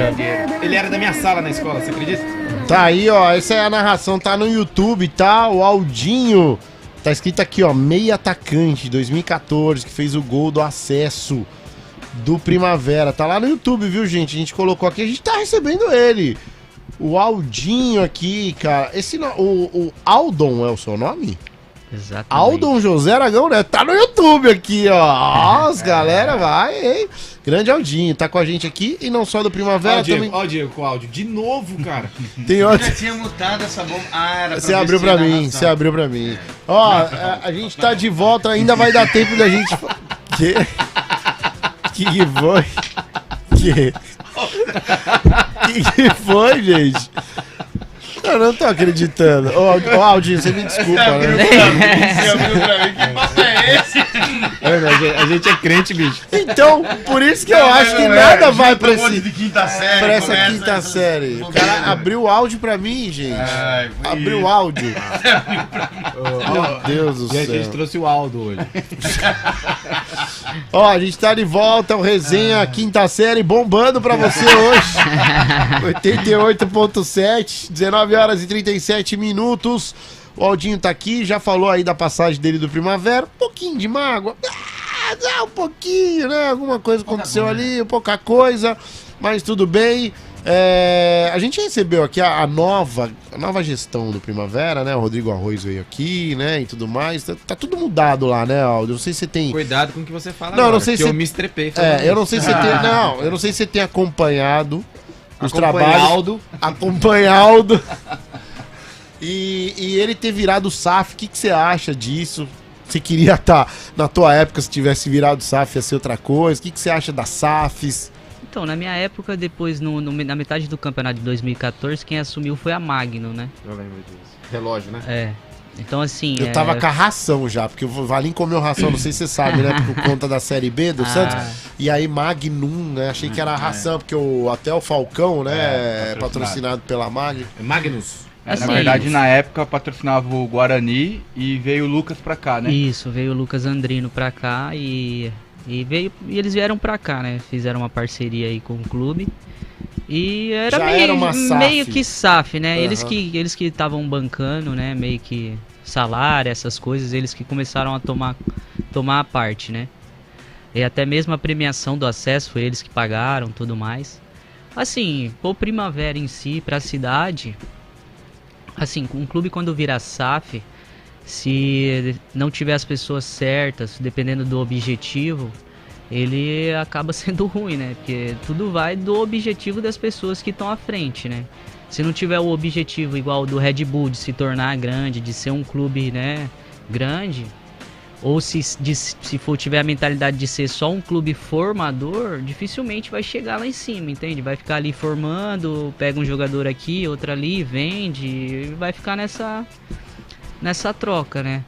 Ele era da minha sala na escola, você acredita? Tá aí, ó. Essa é a narração, tá no YouTube, tá? O Aldinho. Tá escrito aqui, ó. Meia atacante, 2014, que fez o gol do acesso do Primavera. Tá lá no YouTube, viu, gente? A gente colocou aqui, a gente tá recebendo ele. O Aldinho aqui, cara. O Aldon é o seu nome? Exatamente. Aldon José Aragão, né? Tá no YouTube aqui, ó. Nossa, galera, vai, hein? Grande Aldinho, tá com a gente aqui e não só do Primavera também. Ó o Diego com o áudio. De novo, cara. Tem outro. Já tinha mutado essa bomba. Era Você abriu pra mim, você abriu pra mim. Ó, a gente tá de volta, ainda vai dar tempo da gente. Que foi? Que foi, gente? Eu não tô acreditando. Ô, Aldinho, você me desculpa, né? Você abriu pra mim, que papo é esse? A gente é crente, bicho. Então, por isso que eu acho que nada vai pra de quinta série. pra essa começa quinta essas- série. O cara abriu o áudio pra mim, gente. Ai, Abriu o áudio. Meu Deus do E a gente céu. trouxe o Aldo hoje. Ó, a gente tá de volta, o Resenha quinta série bombando pra você hoje. 88.7, 19 horas e 37 minutos. O Aldinho tá aqui, já falou aí da passagem dele do Primavera. Um pouquinho de mágoa. Um pouquinho, né? Alguma coisa aconteceu ali, pouca coisa, mas tudo bem. A gente recebeu aqui a nova gestão do Primavera, né? O Rodrigo Arroz veio aqui, né? E tudo mais. Tá tudo mudado lá, né, Aldo? Não sei se você tem. Cuidado com o que você fala Não, agora, não sei que se- eu me estrepei. Eu não sei se você tem. Não, eu não sei se você tem acompanhado os trabalhos. Aldo. Acompanhado. E ele ter virado SAF, o que você acha disso? Você queria estar, na tua época, se tivesse virado SAF, ia ser outra coisa? O que você acha das SAFs? Então, na minha época, depois, na metade do campeonato de 2014, quem assumiu foi a Magno, né? Eu lembro disso. Relógio, né? É. Então, assim... Eu tava com a ração já, porque o Valim comeu ração, não sei se você sabe, né? Por conta da Série B do Santos. E aí Magnum, né? Achei que era ração, porque até o Falcão, né? É patrocinado pela Magno. Magnus. Assim, Na verdade, na época, patrocinava o Guarani e veio o Lucas pra cá, né? Isso, veio o Lucas Andrino pra cá e eles vieram pra cá, né? Fizeram uma parceria aí com o clube. E era, Já era uma SAF. meio que SAF, né? Uhum. Eles que estavam bancando, né? Meio que salário, essas coisas, eles que começaram a tomar a parte, né? E até mesmo a premiação do acesso foi eles que pagaram, tudo mais. Assim, o Primavera em si, pra cidade, assim, um clube quando vira SAF, se não tiver as pessoas certas, dependendo do objetivo, ele acaba sendo ruim, né? Porque tudo vai do objetivo das pessoas que estão à frente, né? Se não tiver o objetivo igual do Red Bull de se tornar grande, de ser um clube, né, grande, ou se tiver a mentalidade de ser só um clube formador, dificilmente vai chegar lá em cima, entende? Vai ficar ali formando, pega um jogador aqui, outro ali, vende, e vai ficar nessa troca, né?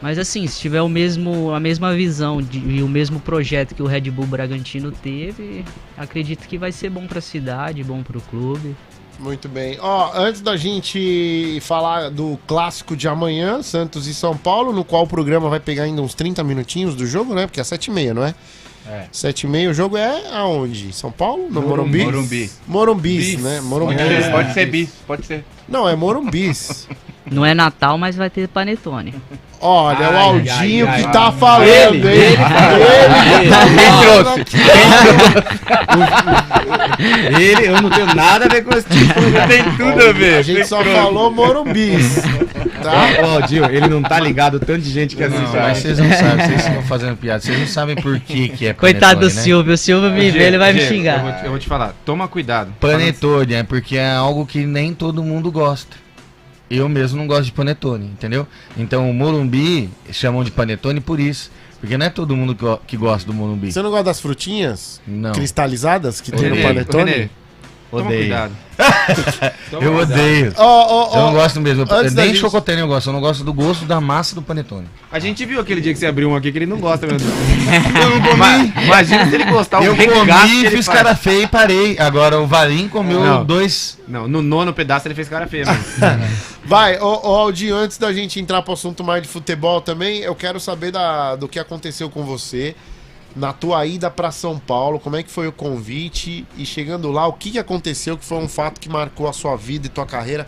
Mas assim, se tiver a mesma visão e o mesmo projeto que o Red Bull Bragantino teve, acredito que vai ser bom pra cidade, bom pro clube. Muito bem. Ó, antes da gente falar do clássico de amanhã, Santos e São Paulo, no qual o programa vai pegar ainda uns 30 minutinhos do jogo, né? Porque é 7h30, não é? É. 7h30, o jogo é aonde? São Paulo? No Morumbi? Morumbi. Né? Morumbi. Pode ser bis, pode ser. Não, é Morumbis. Não é Natal, mas vai ter panetone. Olha, o Aldinho ai, que ai. tá falando, Ele hein? Eu não tenho nada a ver com esse tipo. Tem tudo a ver. A gente só falou Morumbis. Tá? Ó, Dio, ele não tá ligado, tanto de gente que assiste. Não, mas vocês não sabem, vocês estão fazendo piada, vocês não sabem por que é Coitado do panetone, né? Silvio, o Silvio me vê, ele vai me xingar. Eu vou te falar, toma cuidado. Panetone é porque é algo que nem todo mundo gosta. Eu mesmo não gosto de panetone, entendeu? Então o Morumbi chamam de panetone por isso. Porque não é todo mundo que gosta do Morumbi. Você não gosta das frutinhas Não. cristalizadas que tem no Renê, panetone? Renê, toma Odeio. cuidado. Toma Eu cuidado. odeio. Ó, Eu não gosto mesmo. antes da Nem gente- chocotone eu gosto. Eu não gosto do gosto da massa do panetone. A gente viu aquele dia que você abriu um aqui que ele não gosta mesmo. Eu não comi. Imagina se ele gostar. Eu regaço que comi, ele fiz faz. cara feia e parei. Agora o Valim comeu Não. 2. Não, no nono pedaço ele fez cara feia mesmo. Vai, ó, Aldinho, antes da gente entrar pro assunto mais de futebol também, eu quero saber do que aconteceu com você na tua ida pra São Paulo, como é que foi o convite e chegando lá, o que aconteceu que foi um fato que marcou a sua vida e tua carreira?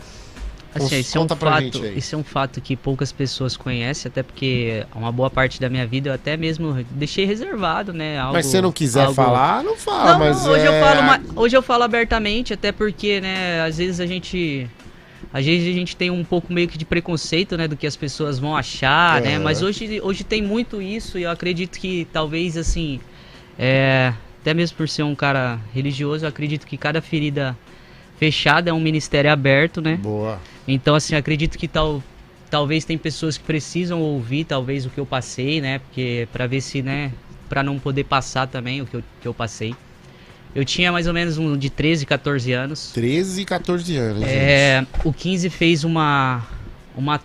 Assim, esse é, Conta pra gente fato, aí. esse é um fato que poucas pessoas conhecem, até porque uma boa parte da minha vida eu até mesmo deixei reservado, né? Algo, Mas se você não quiser algo- falar, não fala, Não, mas hoje, hoje eu falo abertamente, até porque, né, às vezes a gente tem um pouco meio que de preconceito, né, do que as pessoas vão achar, né, mas hoje tem muito isso e eu acredito que talvez, assim, até mesmo por ser um cara religioso, eu acredito que cada ferida fechada é um ministério aberto, né. Boa. Então, assim, eu acredito que talvez tem pessoas que precisam ouvir, talvez, o que eu passei, né, porque pra ver se, né, pra não poder passar também o que eu passei. Eu tinha mais ou menos um de 13, 14 anos. 13, 14 anos, O 15 fez uma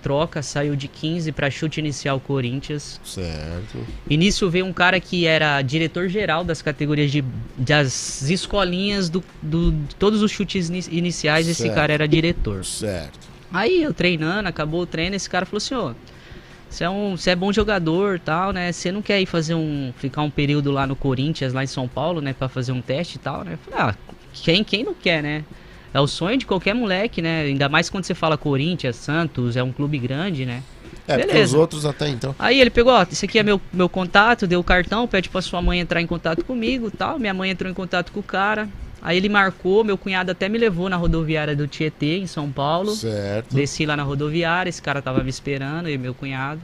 troca, saiu de 15 para chute inicial Corinthians. Certo. E nisso veio um cara que era diretor-geral das categorias das escolinhas de todos os chutes iniciais. Certo. Esse cara era diretor. Certo. Aí eu treinando, acabou o treino, esse cara falou assim, ó, você é bom jogador e tal, né? Você não quer ir ficar um período lá no Corinthians, lá em São Paulo, né? Pra fazer um teste e tal, né? Eu falei, quem não quer, né? É o sonho de qualquer moleque, né? Ainda mais quando você fala Corinthians, Santos, é um clube grande, né? Porque os outros até então. Aí ele pegou, ó, esse aqui é meu contato, deu o cartão, pede pra sua mãe entrar em contato comigo e tal. Minha mãe entrou em contato com o cara. Aí ele marcou, meu cunhado até me levou na rodoviária do Tietê, em São Paulo. Certo. Desci lá na rodoviária, esse cara tava me esperando, eu e meu cunhado.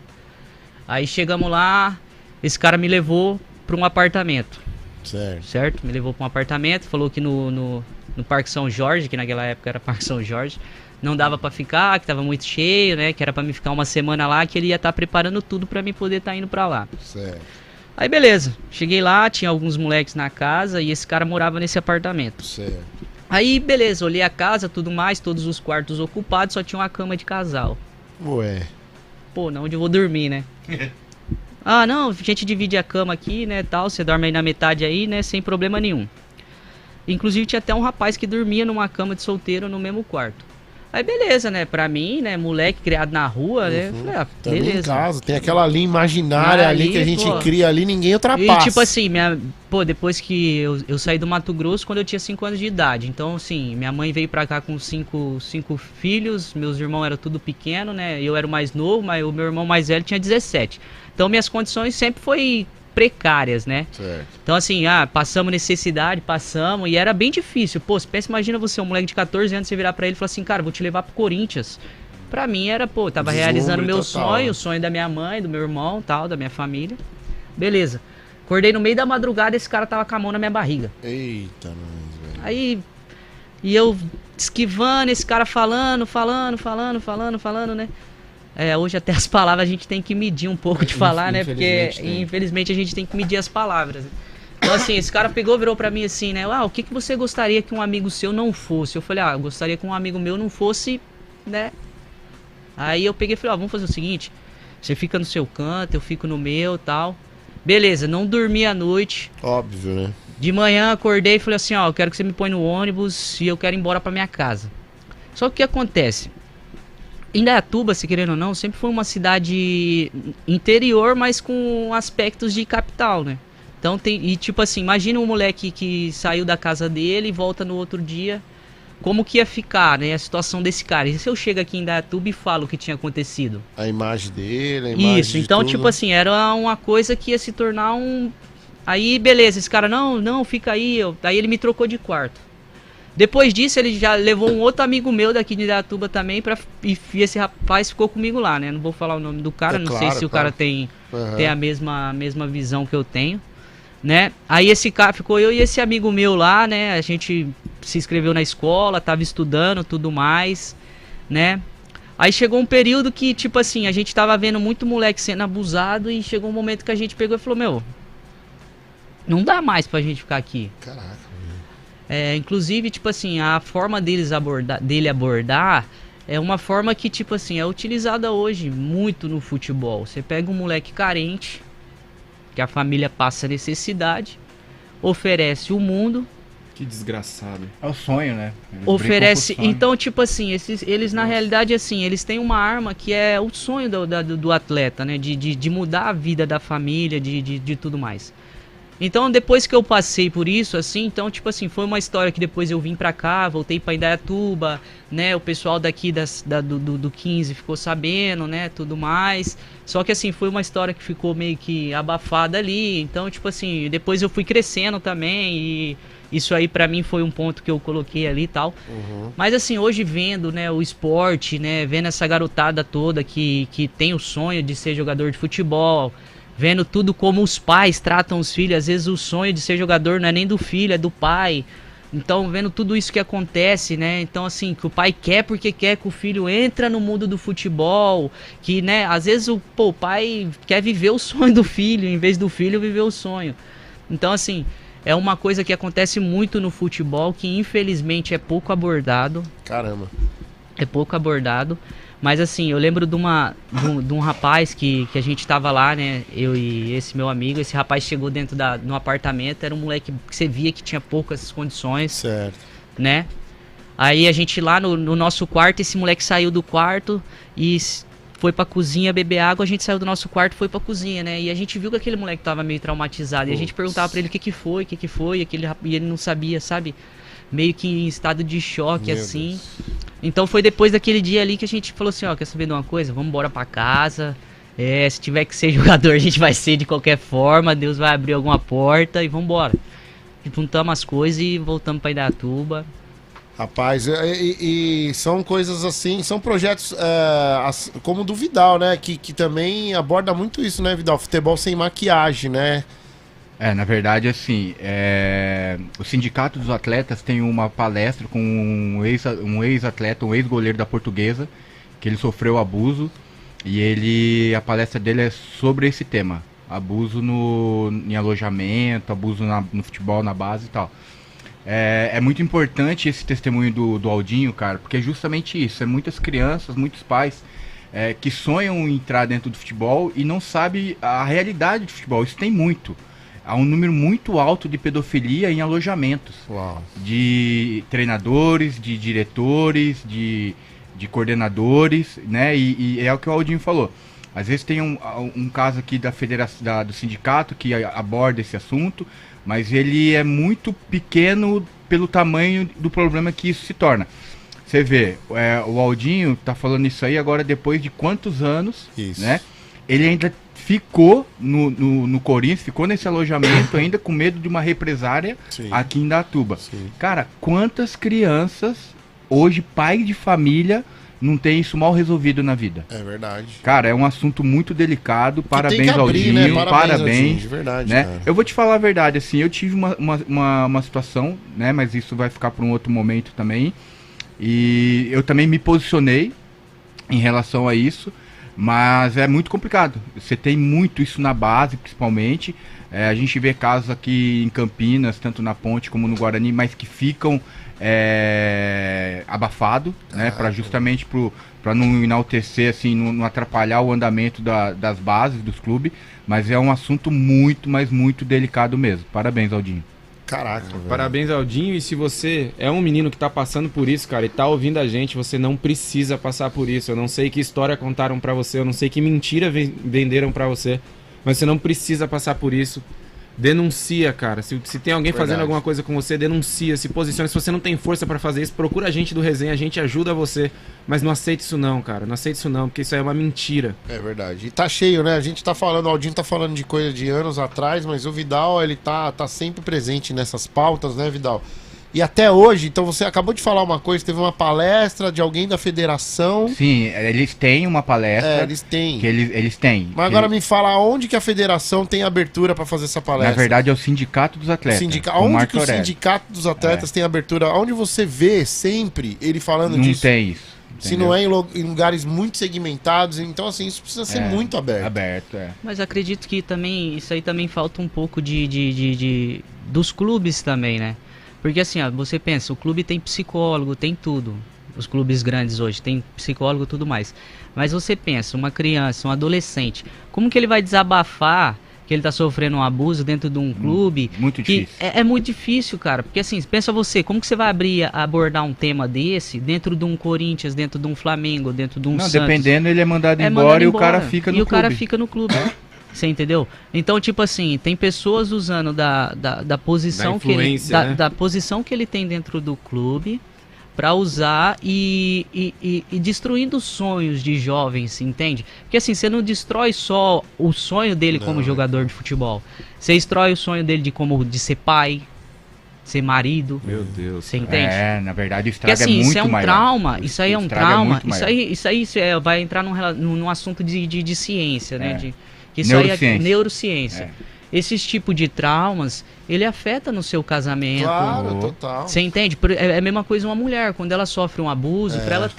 Aí chegamos lá, esse cara me levou pra um apartamento. Certo? Me levou pra um apartamento, falou que no Parque São Jorge, que naquela época era Parque São Jorge, não dava pra ficar, que tava muito cheio, né? Que era pra me ficar uma semana lá, que ele ia estar preparando tudo pra mim poder estar indo pra lá. Certo. Aí beleza, cheguei lá, tinha alguns moleques na casa e esse cara morava nesse apartamento. Certo. Aí beleza, olhei a casa, tudo mais, todos os quartos ocupados, só tinha uma cama de casal. Ué. Pô, não, onde eu vou dormir, né? Ah, não, a gente divide a cama aqui, né, tal, você dorme aí na metade aí, né, sem problema nenhum. Inclusive tinha até um rapaz que dormia numa cama de solteiro no mesmo quarto. Aí beleza, né, pra mim, né, moleque criado na rua, né, falei, Também beleza. em casa, tem aquela linha imaginária ali que a gente cria ali, ninguém ultrapassa. E tipo assim, depois que eu saí do Mato Grosso quando eu tinha 5 anos de idade. Então assim, minha mãe veio pra cá com cinco filhos, meus irmãos eram tudo pequeno, né, eu era o mais novo, mas o meu irmão mais velho tinha 17. Então minhas condições sempre foi precárias, né? Certo. Então assim, passamos necessidade, e era bem difícil. Pô, imagina você, um moleque de 14 anos, você virar pra ele e falar assim, cara, vou te levar pro Corinthians. Pra mim era, tava realizando meu sonho, o sonho da minha mãe, do meu irmão, tal, da minha família. Beleza. Acordei no meio da madrugada e esse cara tava com a mão na minha barriga. Eita, velho. Aí, e eu esquivando, esse cara falando, né? Hoje até as palavras a gente tem que medir um pouco de falar, né? Porque infelizmente a gente tem que medir as palavras. Então assim, esse cara virou pra mim assim, né? O que você gostaria que um amigo seu não fosse? Eu falei, eu gostaria que um amigo meu não fosse, né? Aí eu peguei e falei, vamos fazer o seguinte, você fica no seu canto, eu fico no meu, tal. Beleza, não dormi à noite. Óbvio, né? De manhã acordei e falei assim, eu quero que você me põe no ônibus e eu quero ir embora pra minha casa. Só que o que acontece? Indaiatuba, se querendo ou não, sempre foi uma cidade interior, mas com aspectos de capital, né? Então tipo assim, imagina um moleque que saiu da casa dele e volta no outro dia, como que ia ficar, né? A situação desse cara. E se eu chego aqui em Indaiatuba e falo o que tinha acontecido? A imagem dele, a imagem Isso, então tudo. tipo assim, era uma coisa que ia se tornar um... Aí beleza, esse cara, não, fica aí. Aí ele me trocou de quarto. Depois disso, ele já levou um outro amigo meu daqui de Indaiatuba também, e esse rapaz ficou comigo lá, né? Não vou falar o nome do cara, não sei se o cara tem a mesma visão que eu tenho, né? Aí esse cara, ficou eu e esse amigo meu lá, né? A gente se inscreveu na escola, tava estudando, tudo mais, né? Aí chegou um período que, tipo assim, a gente tava vendo muito moleque sendo abusado e chegou um momento que a gente pegou e falou, não dá mais pra gente ficar aqui. Caraca. Inclusive, tipo assim, a forma dele abordar é uma forma que, tipo assim, é utilizada hoje muito no futebol. Você pega um moleque carente, que a família passa necessidade, oferece o mundo. Que desgraçado. É o sonho, né? Oferece. Então, tipo assim, eles na realidade, assim, eles têm uma arma que é o sonho do atleta, né? De mudar a vida da família, de tudo mais. Então, depois que eu passei por isso, assim, então, tipo assim, foi uma história que depois eu vim pra cá, voltei pra Indaiatuba, né, o pessoal daqui do 15 ficou sabendo, né, tudo mais, só que, assim, foi uma história que ficou meio que abafada ali, então, tipo assim, depois eu fui crescendo também, e isso aí pra mim foi um ponto que eu coloquei ali e tal, mas, assim, hoje vendo, né, o esporte, né, vendo essa garotada toda que tem o sonho de ser jogador de futebol, vendo tudo como os pais tratam os filhos, às vezes o sonho de ser jogador não é nem do filho, é do pai. Então, vendo tudo isso que acontece, né? Então, assim, que o pai quer porque quer que o filho entre no mundo do futebol, que, né, às vezes o pai quer viver o sonho do filho, em vez do filho viver o sonho. Então, assim, é uma coisa que acontece muito no futebol, que infelizmente é pouco abordado. Caramba. É pouco abordado. Mas assim, eu lembro de um rapaz que a gente tava lá, né? Eu e esse meu amigo. Esse rapaz chegou dentro no apartamento. Era um moleque que você via que tinha poucas condições. Certo. Né? Aí a gente lá no nosso quarto, esse moleque saiu do quarto e foi pra cozinha beber água. A gente saiu do nosso quarto e foi pra cozinha, né? E a gente viu que aquele moleque tava meio traumatizado. E a gente perguntava pra ele o que foi. E ele não sabia, sabe? Meio que em estado de choque, meu assim. Deus. Então foi depois daquele dia ali que a gente falou assim, ó, quer saber de uma coisa? Vamos embora pra casa. Se tiver que ser jogador, a gente vai ser de qualquer forma. Deus vai abrir alguma porta e vamos embora. Juntamos as coisas e voltamos pra Indaiatuba. Rapaz, e são coisas assim, são projetos como o do Vidal, né? Que também aborda muito isso, né, Vidal? Futebol sem maquiagem, né? Na verdade, assim, o Sindicato dos Atletas tem uma palestra com um ex-atleta, um ex-goleiro da Portuguesa, que ele sofreu abuso, e a palestra dele é sobre esse tema, abuso em alojamento, abuso no futebol, na base e tal. É muito importante esse testemunho do Aldinho, cara, porque é justamente isso, muitas crianças, muitos pais que sonham em entrar dentro do futebol e não sabem a realidade do futebol, isso tem muito. Há um número muito alto de pedofilia em alojamentos. Uau. De treinadores, de diretores, de coordenadores, né? E é o que o Aldinho falou. Às vezes tem um caso aqui da federação, do sindicato que aborda esse assunto, mas ele é muito pequeno pelo tamanho do problema que isso se torna. Você vê, o Aldinho tá falando isso aí agora depois de quantos anos, isso, né? Ele ainda ficou no Corinthians, ficou nesse alojamento ainda com medo de uma represária. Sim. Aqui em Indaiatuba. Sim. Cara, quantas crianças hoje, pai de família, não tem isso mal resolvido na vida? É verdade. Cara, é um assunto muito delicado. Parabéns ao Aldinho, né? Parabéns. De verdade, né? Cara. Eu vou te falar a verdade, assim, eu tive uma situação, né? Mas isso vai ficar para um outro momento também. E eu também me posicionei em relação a isso. Mas é muito complicado. Você tem muito isso na base, principalmente. A gente vê casos aqui em Campinas, tanto na Ponte como no Guarani, mas que ficam abafados, né? Justamente para não enaltecer, assim, não atrapalhar o andamento das bases, dos clubes. Mas é um assunto muito, mas muito delicado mesmo. Parabéns, Aldinho. Caraca, velho. Parabéns, Aldinho. E se você é um menino que tá passando por isso, cara, e tá ouvindo a gente, você não precisa passar por isso. Eu não sei que história contaram pra você, eu não sei que mentira venderam pra você, mas você não precisa passar por isso. Denuncia, cara. Se tem alguém fazendo alguma coisa com você, denuncia, se posiciona. Se você não tem força pra fazer isso, procura a gente do Resenha, a gente ajuda você. Mas não aceite isso não, cara. Não aceite isso não, porque isso aí é uma mentira. É verdade. E tá cheio, né? A gente tá falando, o Aldinho tá falando de coisa de anos atrás, mas o Vidal, ele tá sempre presente nessas pautas, né, Vidal? E até hoje, então você acabou de falar uma coisa, teve uma palestra de alguém da federação. Sim, eles têm uma palestra. Eles têm. Que eles têm. Mas agora me fala onde que a federação tem abertura para fazer essa palestra. Na verdade é o Sindicato dos Atletas. Onde que o Sindicato dos Atletas tem abertura? Onde você vê sempre ele falando disso? Não tem isso. Se não é em lugares muito segmentados, então assim, isso precisa ser muito aberto. Mas acredito que também, isso aí também falta um pouco dos clubes também, né? Porque assim, ó, você pensa, o clube tem psicólogo, tem tudo. Os clubes grandes hoje tem psicólogo e tudo mais. Mas você pensa, uma criança, um adolescente, como que ele vai desabafar que ele tá sofrendo um abuso dentro de um clube? Muito difícil. É muito difícil, cara. Porque assim, pensa você, como que você vai abordar um tema desse dentro de um Corinthians, dentro de um Flamengo, dentro de um Santos? Dependendo, ele é mandado embora e o cara fica no clube. E o cara fica no clube. Você entendeu? Então, tipo assim, tem pessoas usando da posição que ele, da posição que ele tem dentro do clube para usar e destruindo sonhos de jovens, entende? Porque assim, você não destrói só o sonho dele como jogador de futebol. Você destrói o sonho dele de ser pai, ser marido. Meu Deus. Você entende? Na verdade, o estrago assim, é muito isso é um maior. trauma, isso aí é um trauma. Isso aí vai entrar num assunto de ciência, né? Que isso aí é neurociência. esses tipos de traumas, ele afeta no seu casamento. Claro, total. Você entende? É a mesma coisa uma mulher, quando ela sofre um abuso, para ela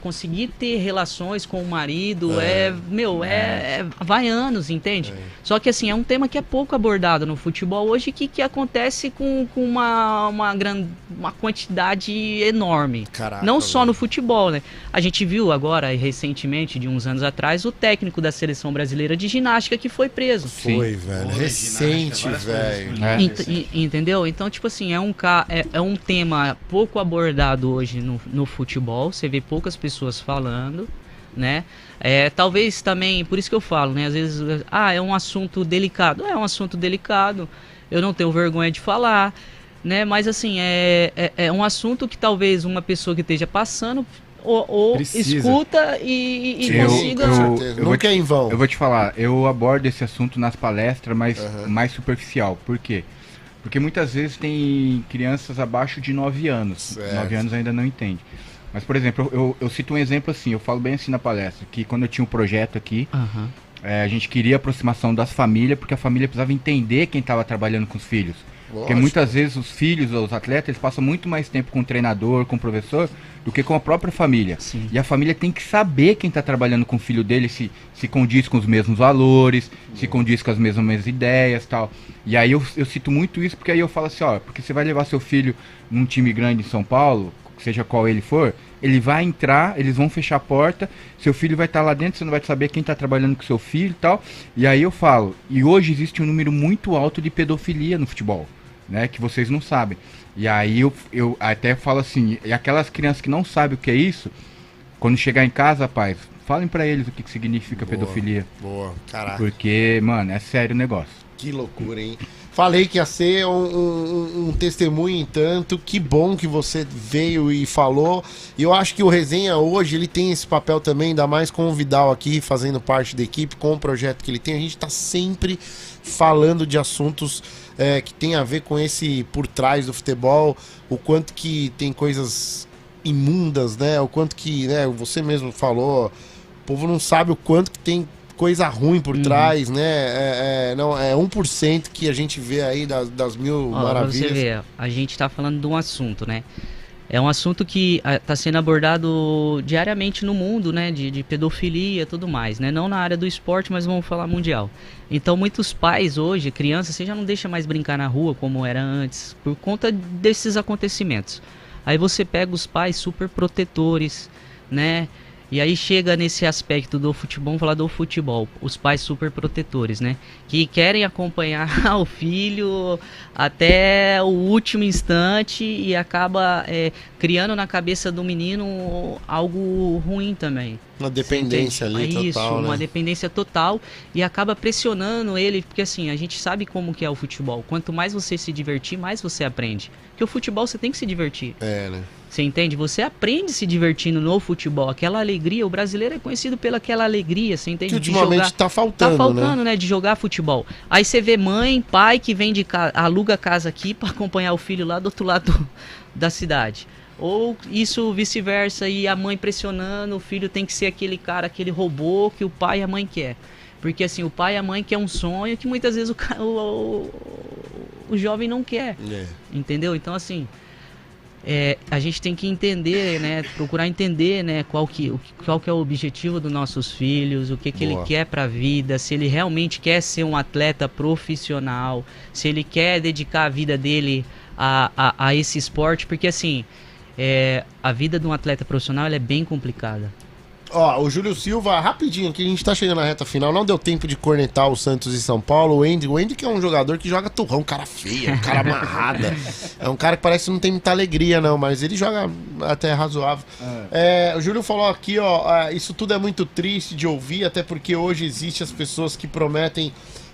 conseguir ter relações com o marido, vai anos, entende? Só que assim, é um tema que é pouco abordado no futebol hoje, que acontece com uma quantidade enorme. Caraca, não só no futebol, né? A gente viu agora, recentemente, de uns anos atrás, o técnico da seleção brasileira de ginástica que foi preso. Foi, velho. Recente, velho. Entendeu? Então, tipo assim, é um tema pouco abordado hoje no futebol. Você vê poucas pessoas falando, né? Talvez também, por isso que eu falo, né? Às vezes, é um assunto delicado. É um assunto delicado. Eu não tenho vergonha de falar, né? Mas assim, é um assunto que talvez uma pessoa que esteja passando ou escuta e consiga... Nunca é em vão. Eu vou te falar, eu abordo esse assunto nas palestras, mas mais superficial. Por quê? Porque muitas vezes tem crianças abaixo de 9 anos. Certo. 9 anos ainda não entende. Mas, por exemplo, eu cito um exemplo assim, eu falo bem assim na palestra, que quando eu tinha um projeto aqui, a gente queria a aproximação das famílias, porque a família precisava entender quem estava trabalhando com os filhos. Porque muitas vezes os filhos, os atletas, eles passam muito mais tempo com o treinador, com o professor, do que com a própria família. Sim. E a família tem que saber quem está trabalhando com o filho dele, se condiz com os mesmos valores, se condiz com as mesmas ideias e tal. E aí eu cito muito isso, porque aí eu falo assim, porque você vai levar seu filho num time grande em São Paulo, seja qual ele for, ele vai entrar, eles vão fechar a porta, seu filho vai estar lá dentro, você não vai saber quem está trabalhando com seu filho e tal. E aí eu falo, e hoje existe um número muito alto de pedofilia no futebol, né, que vocês não sabem. E aí eu até falo assim, e aquelas crianças que não sabem o que é isso, quando chegar em casa, rapaz, falem pra eles o que significa pedofilia. Boa, caraca. Porque, mano, é sério o negócio. Que loucura, hein? Falei que ia ser um testemunho em tanto. Que bom que você veio e falou. E eu acho que o Resenha hoje, ele tem esse papel também, ainda mais com o Vidal aqui, fazendo parte da equipe, com o projeto que ele tem. A gente tá sempre falando de assuntos que tem a ver com esse por trás do futebol, o quanto que tem coisas imundas, né? O quanto que, né, você mesmo falou, o povo não sabe o quanto que tem coisa ruim por trás, né? Não, é 1% que a gente vê aí das mil maravilhas. Você vê, a gente tá falando de um assunto, né? É um assunto que está sendo abordado diariamente no mundo, né? De pedofilia e tudo mais, né? Não na área do esporte, mas vamos falar mundial. Então muitos pais hoje, crianças, você já não deixa mais brincar na rua como era antes, por conta desses acontecimentos. Aí você pega os pais super protetores, né? E aí chega nesse aspecto do futebol, vamos falar do futebol, os pais super protetores, né? Que querem acompanhar o filho até o último instante e acaba criando na cabeça do menino algo ruim também. Uma dependência ali total, isso, né? uma dependência total e acaba pressionando ele, porque assim, a gente sabe como que é o futebol. Quanto mais você se divertir, mais você aprende. Porque o futebol você tem que se divertir. Né? Você entende? Você aprende se divertindo no futebol. Aquela alegria, o brasileiro é conhecido pela aquela alegria, você entende? Que ultimamente tá faltando, tá faltando, né? De jogar futebol. Aí você vê mãe, pai que vem de casa, aluga a casa aqui para acompanhar o filho lá do outro lado da cidade. Ou isso vice-versa, e a mãe pressionando, o filho tem que ser aquele cara, aquele robô que o pai e a mãe quer. Porque assim, o pai e a mãe quer um sonho que muitas vezes o jovem não quer. Entendeu? Então assim, a gente tem que entender, né? Procurar entender, né? Qual que é o objetivo dos nossos filhos, o que ele quer pra vida, se ele realmente quer ser um atleta profissional, se ele quer dedicar a vida dele a esse esporte, porque assim, a vida de um atleta profissional ela é bem complicada. Ó, o Júlio Silva, rapidinho aqui, a gente tá chegando na reta final, não deu tempo de cornetar o Santos e São Paulo. O Andy que é um jogador que joga turrão, um cara feio, um cara amarrada. É um cara que parece que não tem muita alegria não, mas ele joga até razoável. O Júlio falou aqui, ó, isso tudo é muito triste de ouvir, até porque hoje existem as pessoas que prometem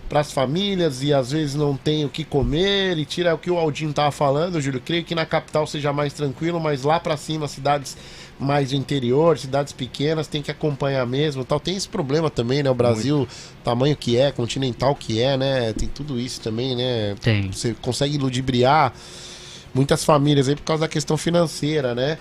para as famílias e às vezes não tem o que comer, e tira o que o Aldinho tava falando, Júlio. Creio que na capital seja mais tranquilo, mas lá para cima, cidades mais do interior, cidades pequenas, tem que acompanhar mesmo, tal. Tem esse problema também, né? O Brasil, tamanho que é, continental que é, né? Tem tudo isso também, né? Tem. Você consegue ludibriar muitas famílias aí por causa da questão financeira, né?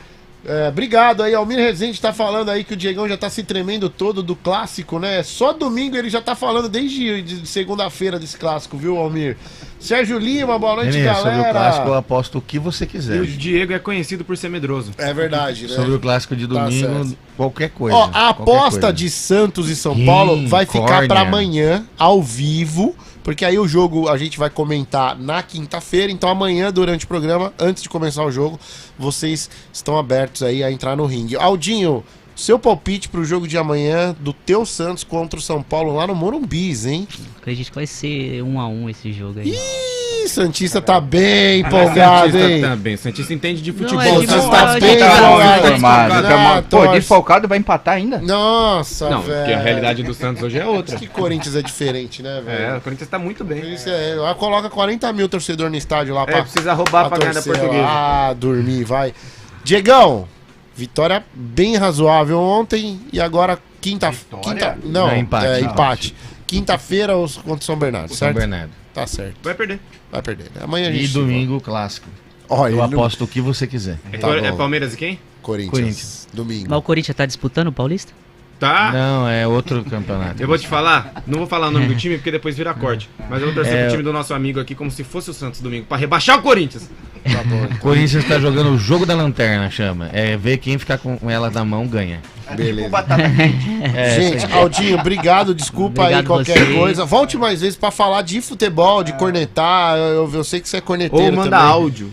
Obrigado aí, Almir Rezende tá falando aí que o Diegão já tá se tremendo todo do clássico, né? Só domingo ele já tá falando desde de segunda-feira desse clássico, viu, Almir? Sérgio Lima, boa noite, galera. Sobre o clássico eu aposto o que você E quiser. o Diego é conhecido por ser medroso. É verdade, né? Sobre o clássico de domingo, certo. qualquer coisa. Ó, a qualquer aposta coisa. de Santos e São Paulo vai ficar Córnea. pra amanhã, ao vivo, porque aí o jogo a gente vai comentar na quinta-feira, então amanhã, durante o programa, antes de começar o jogo, vocês estão abertos aí a entrar no ringue. Aldinho, seu palpite pro jogo de amanhã do teu Santos contra o São Paulo lá no Morumbis, hein? Acredito que vai ser 1-1 esse jogo aí. Ih, Santista tá bem empolgado, Santista hein? também. O Santista entende de futebol. é que Santista não, tá a bem gente tá empolgado. Informado. Ah, Pô, torce. desfalcado vai empatar ainda? Nossa, Não, velho. porque a realidade do Santos hoje é outra. Que Corinthians é diferente, né, velho? É, o Corinthians tá muito bem. Isso lá coloca 40 mil torcedores no estádio lá É, precisa roubar pra ganhar da torcer Portuguesa. lá, dormir, vai. Diegão, vitória bem razoável ontem e agora quinta... Não, Não, empate. empate. Quinta-feira contra o São Bernardo, São certo? Bernardo. Tá certo, Vai perder. vai perder. Amanhã a E gente... domingo, clássico. Ó, Eu ele aposto o que você quiser. Tá É bom. Palmeiras e quem? Corinthians. Corinthians. Domingo. Mas o Corinthians tá disputando o Paulista? Tá. Não, é outro campeonato. Eu vou te falar, não vou falar o nome do time porque depois vira corte. Mas eu vou torcer pro time do nosso amigo aqui como se fosse o Santos domingo, pra rebaixar o Corinthians. Tá bom. O Corinthians tá jogando o jogo da lanterna, chama. É ver quem ficar com ela na mão ganha. Beleza. É, Gente, Aldinho, obrigado, desculpa aí Obrigado qualquer você. coisa. Volte mais vezes pra falar de futebol, de cornetar. Eu sei que você é corneteiro Ou manda também. áudio.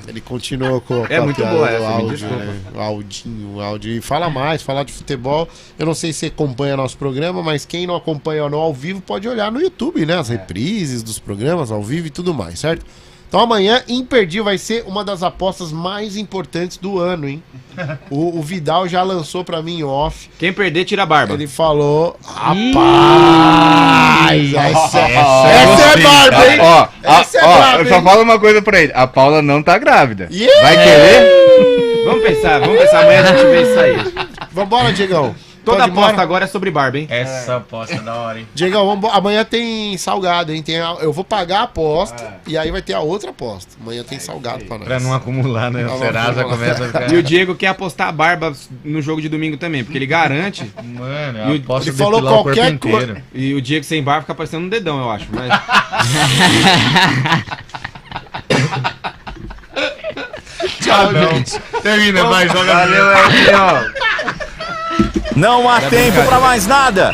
Ele continuou com É a muito piada boa do essa, me áudio, desculpa. né? O áudio. E fala mais, falar de futebol. Eu não sei se acompanha nosso programa, mas quem não acompanha no ao vivo pode olhar no YouTube, né? As reprises dos programas ao vivo e tudo mais, certo? Então amanhã, imperdível, vai ser uma das apostas mais importantes do ano, hein? O Vidal já lançou pra mim em off. Quem perder, tira a barba. Ele falou, rapaz, Ih! essa é barba, hein? Ó, Essa é ó, braba, eu só hein? falo uma coisa pra ele. A Paula não tá grávida. Yeah! Vai querer? Vamos pensar, amanhã a gente vê isso aí. Vambora, Diegão. Toda Pode ir embora? aposta agora é sobre barba, hein? Essa aposta é da hora, hein? Diegão, amanhã tem salgado, hein? Eu vou pagar a aposta e aí vai ter a outra aposta. Amanhã tem salgado pra nós. Pra não acumular, né? Pra O não Serasa acumular. começa a ficar... E o Diego quer apostar a barba no jogo de domingo também, porque ele garante. Mano, E eu o- aposto ele falou depilar o corpo qualquer inteiro. E o Diego sem barba fica parecendo um dedão, eu acho. Mas... Tchau, gente. Termina, vai, joga. Valeu, ó. Não há tempo pra mais nada.